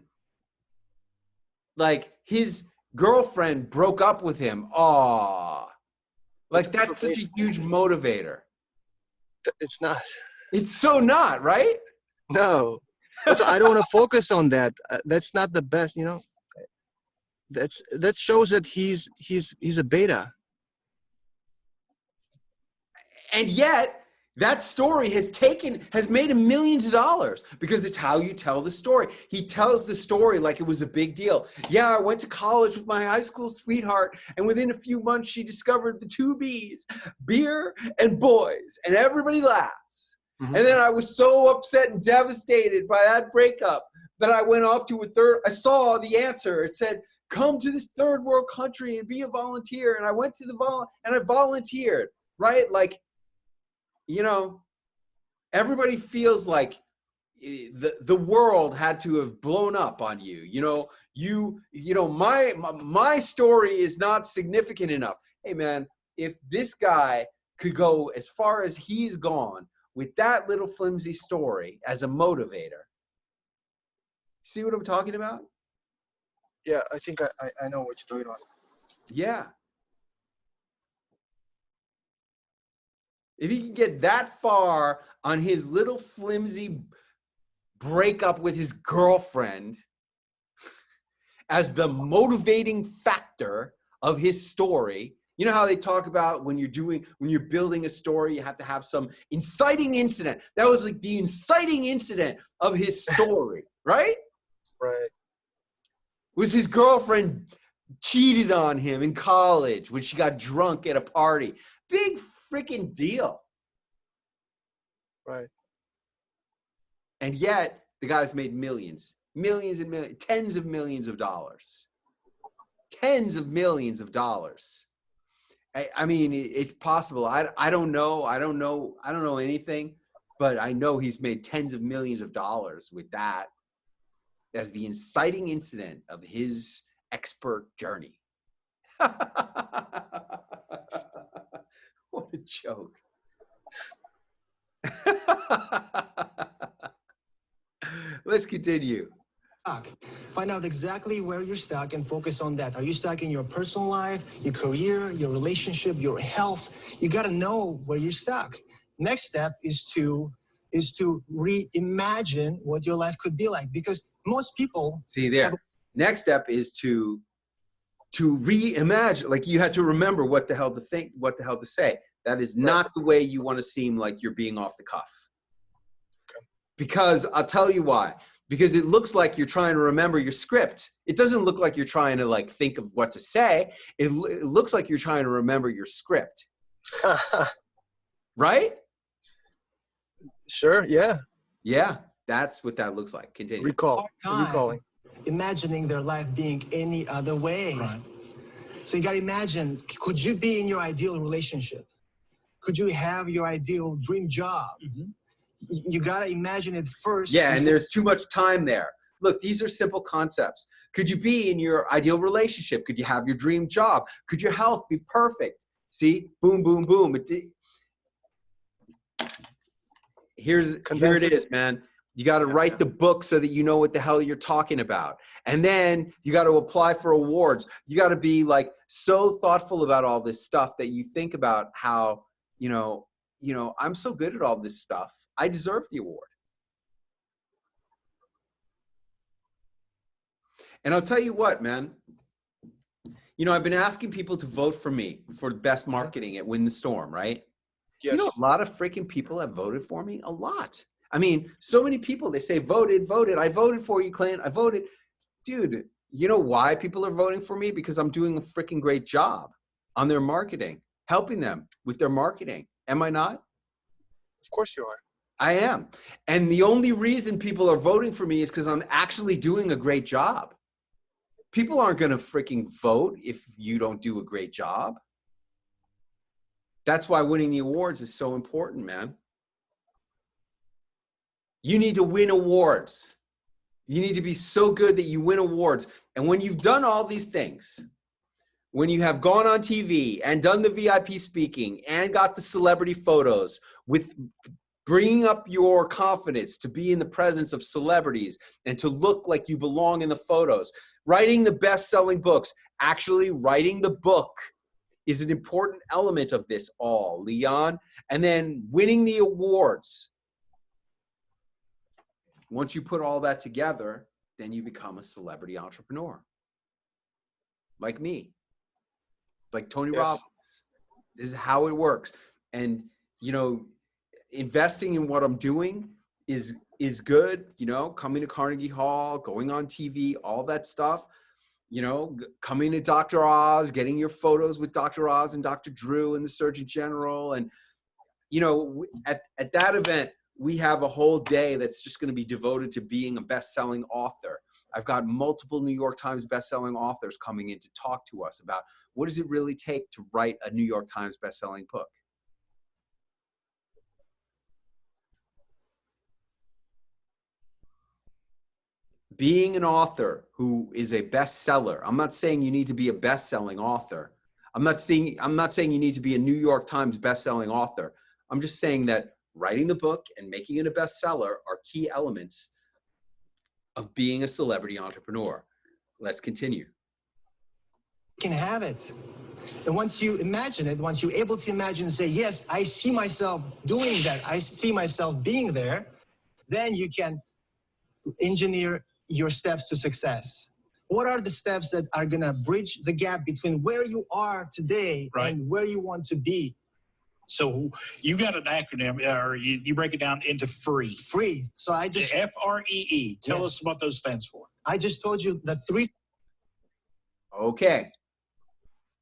Speaker 1: Like his girlfriend broke up with him. Aww. Like that's such a huge motivator.
Speaker 9: It's not.
Speaker 1: It's so not, right?
Speaker 9: No. I don't want to focus on that. That's not the best, you know. That shows that he's a beta.
Speaker 1: And yet that story has made him millions of dollars because it's how you tell the story. He tells the story like it was a big deal. Yeah, I went to college with my high school sweetheart, and within a few months she discovered the two B's, beer and boys, and everybody laughs. And then I was so upset and devastated by that breakup that I went off to I saw the answer. It said, come to this third world country and be a volunteer. And I went to and I volunteered, right? Like, you know, everybody feels like the world had to have blown up on you. You know, my story is not significant enough. Hey man, if this guy could go as far as he's gone with that little flimsy story as a motivator, see what I'm talking about?
Speaker 9: Yeah, I think I know what you're talking about.
Speaker 1: Yeah. If he can get that far on his little flimsy breakup with his girlfriend as the motivating factor of his story, you know how they talk about when you're building a story, you have to have some inciting incident. That was like the inciting incident of his story, right?
Speaker 9: Right.
Speaker 1: Was his girlfriend cheated on him in college when she got drunk at a party. Big freaking deal.
Speaker 9: Right.
Speaker 1: And yet the guy's made millions and millions, tens of millions of dollars. Tens of millions of dollars. I mean, it's possible. I don't know anything, but I know he's made tens of millions of dollars with that as the inciting incident of his expert journey. What a joke. Let's continue.
Speaker 11: Find out exactly where you're stuck and focus on that. Are you stuck in your personal life, your career, your relationship, your health? You got to know where you're stuck. Next step is to reimagine what your life could be like, because most people
Speaker 1: see there. Next step is to reimagine. Like, you have to remember what the hell to think, what the hell to say. That is not the way you want to seem like you're being off the cuff.
Speaker 9: Okay.
Speaker 1: Because I'll tell you why. Because it looks like you're trying to remember your script. It doesn't look like you're trying to like think of what to say. It looks like you're trying to remember your script. Right?
Speaker 9: Sure, yeah.
Speaker 1: Yeah, that's what that looks like. Continue.
Speaker 9: Recalling.
Speaker 11: Imagining their life being any other way.
Speaker 10: Right.
Speaker 11: So you got to imagine, could you be in your ideal relationship? Could you have your ideal dream job?
Speaker 10: Mm-hmm.
Speaker 11: You got to imagine it first.
Speaker 1: Yeah, and there's too much time there. Look, these are simple concepts. Could you be in your ideal relationship? Could you have your dream job? Could your health be perfect? See? Boom, boom, boom. Here it is, man. You got to write the book so that you know what the hell you're talking about. And then you got to apply for awards. You got to be like so thoughtful about all this stuff that you think about how, you know, I'm so good at all this stuff. I deserve the award. And I'll tell you what, man. You know, I've been asking people to vote for me for best marketing at Win the Storm, right?
Speaker 9: Yes.
Speaker 1: You know, a lot of freaking people have voted for me. A lot. I mean, so many people, they say, voted. I voted for you, Clint. I voted. Dude, you know why people are voting for me? Because I'm doing a freaking great job on their marketing, helping them with their marketing. Am I not?
Speaker 9: Of course you are.
Speaker 1: I am. And the only reason people are voting for me is because I'm actually doing a great job. People aren't going to freaking vote if you don't do a great job. That's why winning the awards is so important, man. You need to win awards. You need to be so good that you win awards. And when you've done all these things, when you have gone on TV and done the VIP speaking and got the celebrity photos with bringing up your confidence to be in the presence of celebrities and to look like you belong in the photos, writing the best-selling books, actually writing the book is an important element of this all, Leon. And then winning the awards. Once you put all that together, then you become a celebrity entrepreneur. Like me. Like Tony Robbins. This is how it works. And, you know, investing in what I'm doing is good, you know, coming to Carnegie Hall, going on TV, all that stuff, you know, coming to Dr. Oz, getting your photos with Dr. Oz and Dr. Drew and the Surgeon General. And, you know, at that event, we have a whole day that's just going to be devoted to being a best-selling author. I've got multiple New York Times best-selling authors coming in to talk to us about what does it really take to write a New York Times best-selling book. Being an author who is a bestseller, I'm not saying you need to be a best-selling author. I'm not saying you need to be a New York Times best-selling author. I'm just saying that writing the book and making it a bestseller are key elements of being a celebrity entrepreneur. Let's continue.
Speaker 11: You can have it. And once you imagine it, once you're able to imagine and say, yes, I see myself doing that, I see myself being there, then you can engineer your steps to success. What are the steps that are going to bridge the gap between where you are today and where you want to be?
Speaker 10: So you got an acronym, or you break it down into FREE.
Speaker 11: FREE. So I just...
Speaker 10: F-R-E-E. Tell us what those stands for.
Speaker 11: I just told you the three...
Speaker 1: Okay.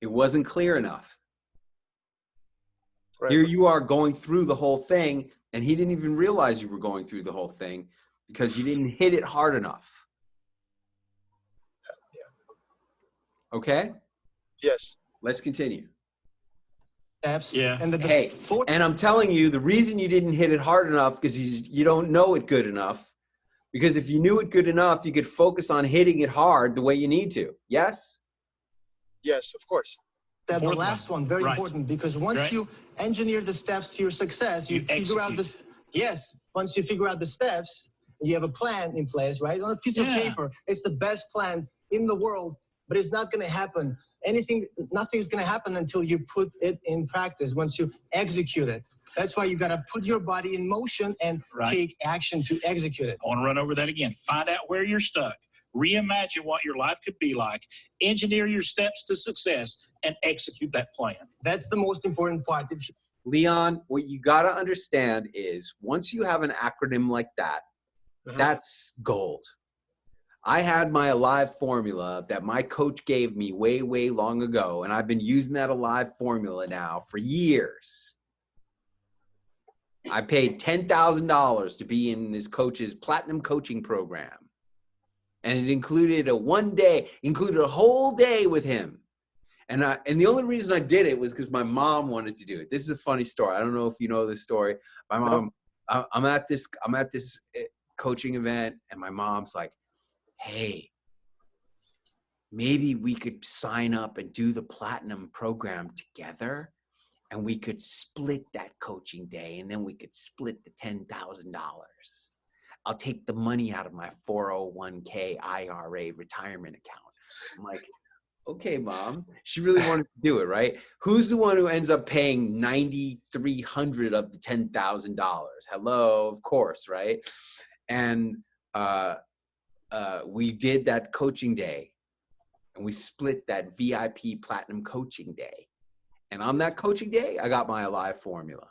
Speaker 1: It wasn't clear enough.
Speaker 9: Right.
Speaker 1: Here you are going through the whole thing, and he didn't even realize you were going through the whole thing because you didn't hit it hard enough.
Speaker 9: Yeah.
Speaker 1: Okay?
Speaker 9: Yes.
Speaker 1: Let's continue.
Speaker 11: Steps.
Speaker 10: Yeah.
Speaker 11: And
Speaker 1: and I'm telling you, the reason you didn't hit it hard enough because you don't know it good enough. Because if you knew it good enough, you could focus on hitting it hard the way you need to. Yes?
Speaker 9: Yes, of course.
Speaker 11: The last one, very important, because once you engineer the steps to your success, you figure out this. Yes, once you figure out the steps, you have a plan in place, right? On a piece of paper, it's the best plan in the world, but it's not going to happen. Nothing's going to happen until you put it in practice, once you execute it. That's why you got to put your body in motion and take action to execute it.
Speaker 10: I want to run over that again. Find out where you're stuck. Reimagine what your life could be like. Engineer your steps to success and execute that plan.
Speaker 11: That's the most important part.
Speaker 1: Leon, what you got to understand is once you have an acronym like that, that's gold. I had my Alive formula that my coach gave me way, way long ago, and I've been using that Alive formula now for years. I paid $10,000 to be in this coach's platinum coaching program. And it included a whole day with him. And the only reason I did it was because my mom wanted to do it. This is a funny story. I don't know if you know this story. My mom, I'm at this coaching event, and my mom's like, hey, maybe we could sign up and do the platinum program together, and we could split that coaching day, and then we could split the $10,000. I'll take the money out of my 401k IRA retirement account. I'm like, okay, Mom. She really wanted to do it, right? Who's the one who ends up paying $9,300 of the $10,000? Hello, of course, right? And we did that coaching day, and we split that VIP platinum coaching day. And on that coaching day, I got my Alive formula.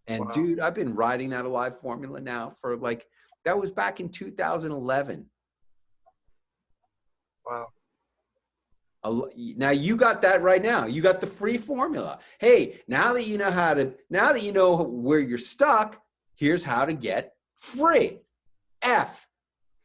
Speaker 1: And dude, I've been riding that Alive formula now for that was back in 2011.
Speaker 9: Wow.
Speaker 1: Now you got that right now. You got the free formula. Hey, now that you know where you're stuck, here's how to get free. F,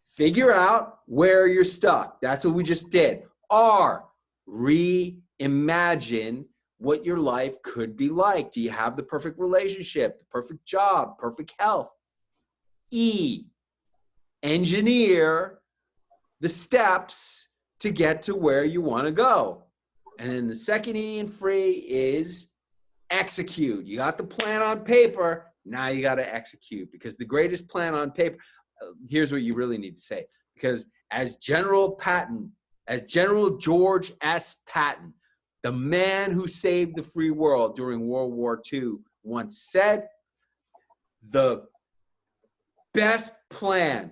Speaker 1: figure out where you're stuck. That's what we just did. R, reimagine what your life could be like. Do you have the perfect relationship, the perfect job, perfect health? E, engineer the steps to get to where you want to go. And then the second E in free is execute. You got the plan on paper. Now you got to execute, because the greatest plan on paper, here's what you really need to say. Because as General George S. Patton, the man who saved the free world during World War II, once said, the best plan,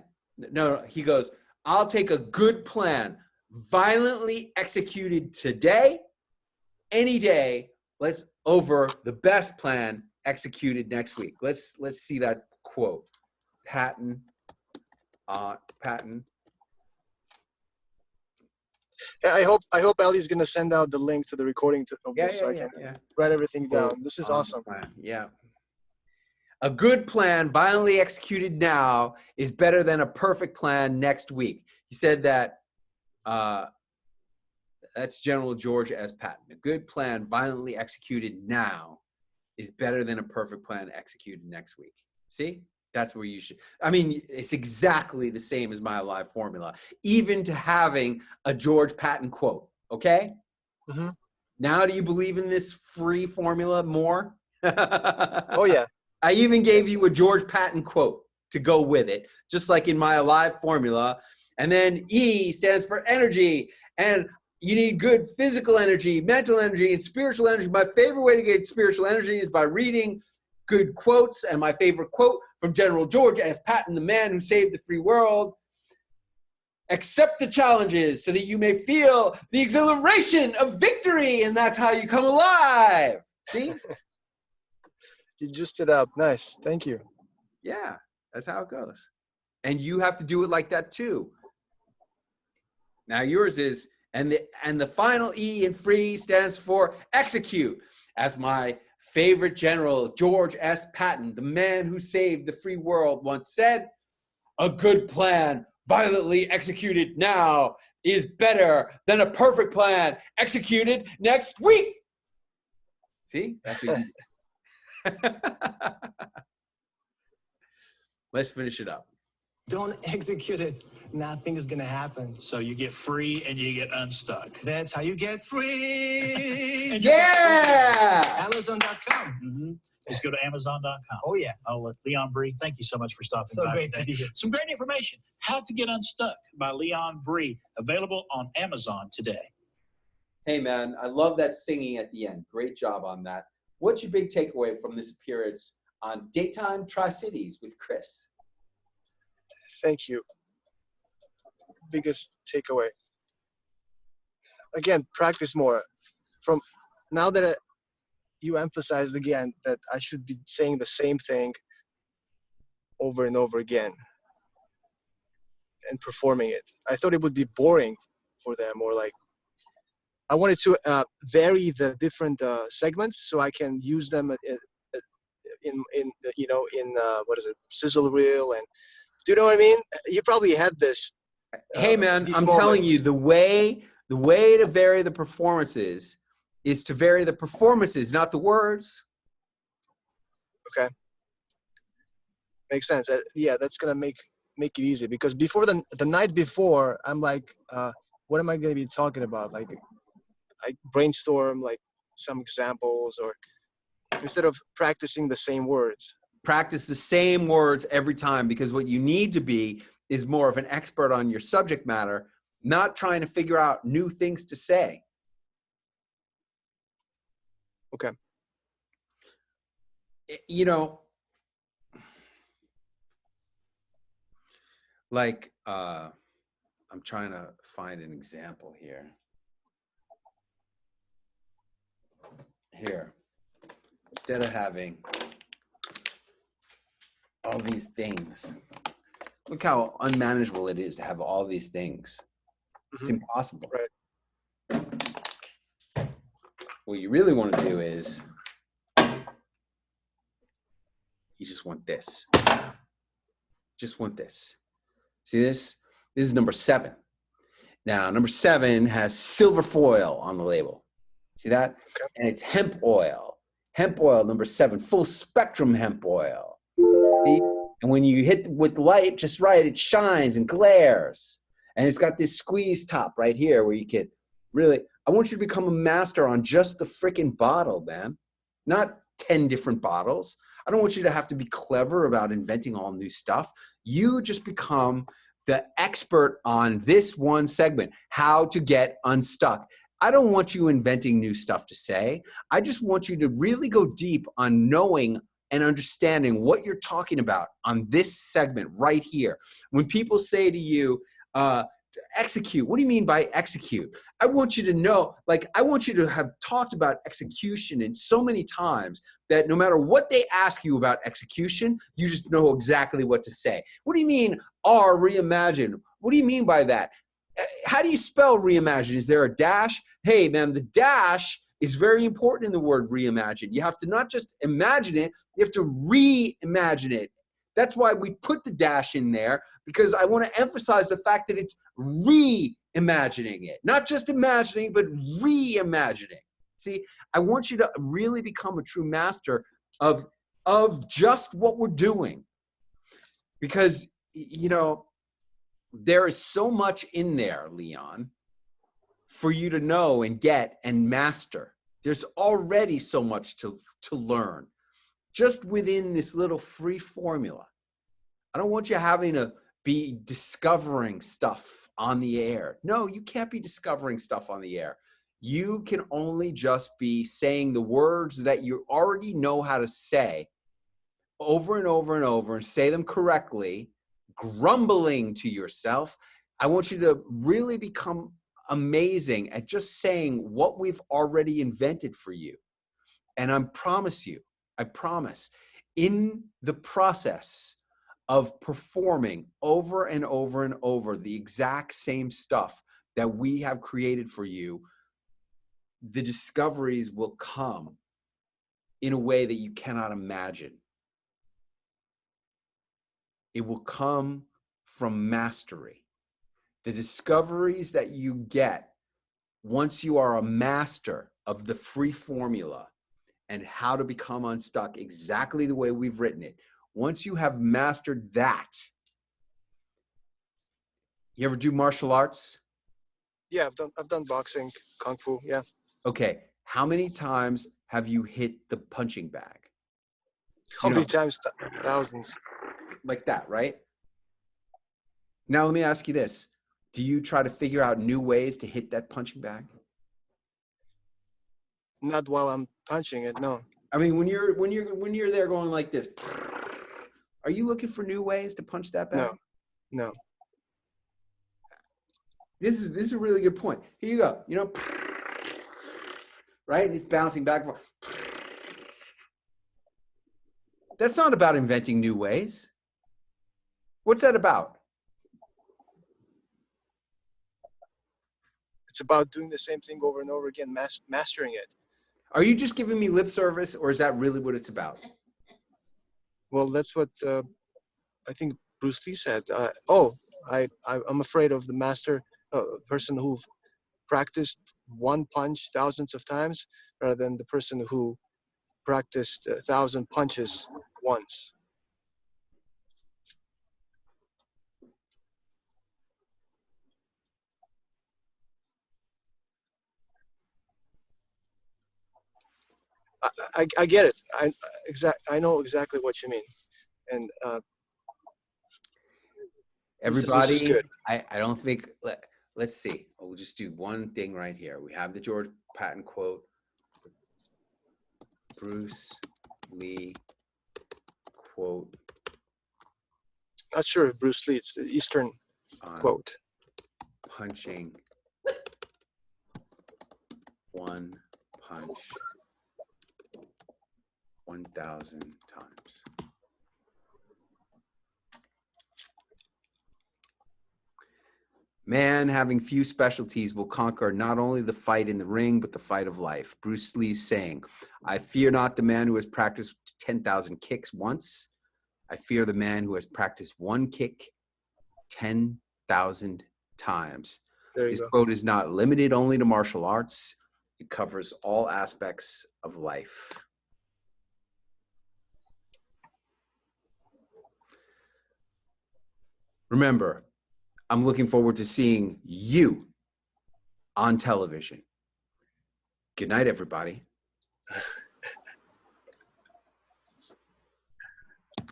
Speaker 1: he goes, I'll take a good plan, violently executed today, any day, over the best plan executed next week. Let's see that quote. Patton.
Speaker 9: I hope Ellie's gonna send out the link to the recording of this so I can write everything down. This is awesome.
Speaker 1: Yeah. A good plan violently executed now is better than a perfect plan next week. He said that. That's General George S. Patton. A good plan violently executed now is better than a perfect plan executed next week. See? That's where you should. I mean, it's exactly the same as my Alive formula, even to having a George Patton quote. Okay?
Speaker 9: Mm-hmm.
Speaker 1: Now, do you believe in this free formula more?
Speaker 9: Oh, yeah.
Speaker 1: I even gave you a George Patton quote to go with it, just like in my Alive formula. And then E stands for energy. And you need good physical energy, mental energy, and spiritual energy. My favorite way to get spiritual energy is by reading good quotes. And my favorite quote from General George S. Patton, the man who saved the free world: accept the challenges so that you may feel the exhilaration of victory. And that's how you come alive. See?
Speaker 9: You juiced it up. Nice. Thank you.
Speaker 1: Yeah, that's how it goes. And you have to do it like that too. Now yours is, and the final E in free stands for execute. As my favorite general, George S. Patton, the man who saved the free world, once said, a good plan violently executed now is better than a perfect plan executed next week. See? That's what you do. Let's finish it up.
Speaker 11: Don't execute it. Nothing is going to happen.
Speaker 10: So you get free and you get unstuck.
Speaker 11: That's how you get free.
Speaker 1: Yeah!
Speaker 11: Amazon.com.
Speaker 10: Mm-hmm. Just go to Amazon.com.
Speaker 11: Oh, yeah.
Speaker 10: Leon Bree, thank you so much for stopping
Speaker 11: So
Speaker 10: by
Speaker 11: great
Speaker 10: today.
Speaker 11: to be here.
Speaker 10: Some great information. How to Get Unstuck by Leon Bree, available on Amazon today.
Speaker 1: Hey, man, I love that singing at the end. Great job on that. What's your big takeaway from this appearance on Daytime Tri-Cities with Chris?
Speaker 9: Thank you. Biggest takeaway. Again, practice more. From now that you emphasized again that I should be saying the same thing over and over again and performing it. I thought it would be boring for them, or like I wanted to vary the different segments so I can use them in what is it, sizzle reel, and do you know what I mean? You probably had this.
Speaker 1: Hey, man, I'm
Speaker 9: moments.
Speaker 1: telling you, the way to vary the performances is to vary the performances, not the words.
Speaker 9: Okay, makes sense. Yeah, that's gonna make it easy, because before the night before, I'm like, what am I gonna be talking about? Like, I brainstorm like some examples, or instead of practicing the same words.
Speaker 1: Practice the same words every time, because what you need to be is more of an expert on your subject matter, not trying to figure out new things to say.
Speaker 9: Okay.
Speaker 1: You know, like, I'm trying to find an example here. Here, instead of having all these things, look how unmanageable it is to have all these things. It's impossible.
Speaker 9: Right.
Speaker 1: What you really want to do is you just want this. Just want this. See this? This is number 7. Now, number 7 has silver foil on the label. See that? Okay. And it's hemp oil. Hemp oil, number 7, full spectrum hemp oil. See? And when you hit with light just right, it shines and glares. And it's got this squeeze top right here where you can really, I want you to become a master on just the freaking bottle, man. Not 10 different bottles. I don't want you to have to be clever about inventing all new stuff. You just become the expert on this one segment, how to get unstuck. I don't want you inventing new stuff to say. I just want you to really go deep on knowing and understanding what you're talking about on this segment right here. When people say to you, execute, what do you mean by execute? I want you to know, like, I want you to have talked about execution in so many times that no matter what they ask you about execution, you just know exactly what to say. What do you mean, reimagine? What do you mean by that? How do you spell reimagine? Is there a dash? Hey, man, the dash is very important in the word reimagine. You have to not just imagine it, you have to reimagine it. That's why we put the dash in there, because I want to emphasize the fact that it's reimagining it. Not just imagining, but reimagining. See, I want you to really become a true master of just what we're doing. Because, you know, there is so much in there, Leon, for you to know and get and master. There's already so much to learn just within this little free formula. I don't want you having to be discovering stuff on the air. No, you can't be discovering stuff on the air. You can only just be saying the words that you already know how to say over and over and over, and say them correctly, grumbling to yourself. I want you to really become amazing at just saying what we've already invented for you. And I promise, in the process of performing over and over and over the exact same stuff that we have created for you, the discoveries will come in a way that you cannot imagine. It will come from mastery. The discoveries that you get once you are a master of the free formula and how to become unstuck exactly the way we've written it. Once you have mastered that, you ever do martial arts?
Speaker 9: Yeah, I've done boxing, kung fu. Yeah.
Speaker 1: Okay. How many times have you hit the punching bag?
Speaker 9: How many times? Thousands.
Speaker 1: Like that, right? Now let me ask you this. Do you try to figure out new ways to hit that punching bag?
Speaker 9: Not while I'm punching it, no.
Speaker 1: I mean, when you're there going like this, are you looking for new ways to punch that bag?
Speaker 9: No.
Speaker 1: This is a really good point. Here you go. You know, right? And it's bouncing back and forth. That's not about inventing new ways. What's that about?
Speaker 9: It's about doing the same thing over and over again, mastering it.
Speaker 1: Are you just giving me lip service, or is that really what it's about?
Speaker 9: Well, that's what I think Bruce Lee said. I'm afraid of the master person who practiced one punch thousands of times rather than the person who practiced 1,000 punches once. I get it. I know exactly what you mean, and
Speaker 1: Everybody,
Speaker 9: this is good.
Speaker 1: I don't think. Let's see. We'll just do one thing right here. We have the George Patton quote. Bruce Lee quote.
Speaker 9: Not sure if Bruce Lee. It's the Eastern quote.
Speaker 1: Punching one punch 1,000 times. Man having few specialties will conquer not only the fight in the ring, but the fight of life. Bruce Lee's saying, I fear not the man who has practiced 10,000 kicks once. I fear the man who has practiced one kick 10,000 times. This quote is not limited only to martial arts. It covers all aspects of life. Remember, I'm looking forward to seeing you on television. Good night, everybody.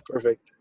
Speaker 9: Perfect.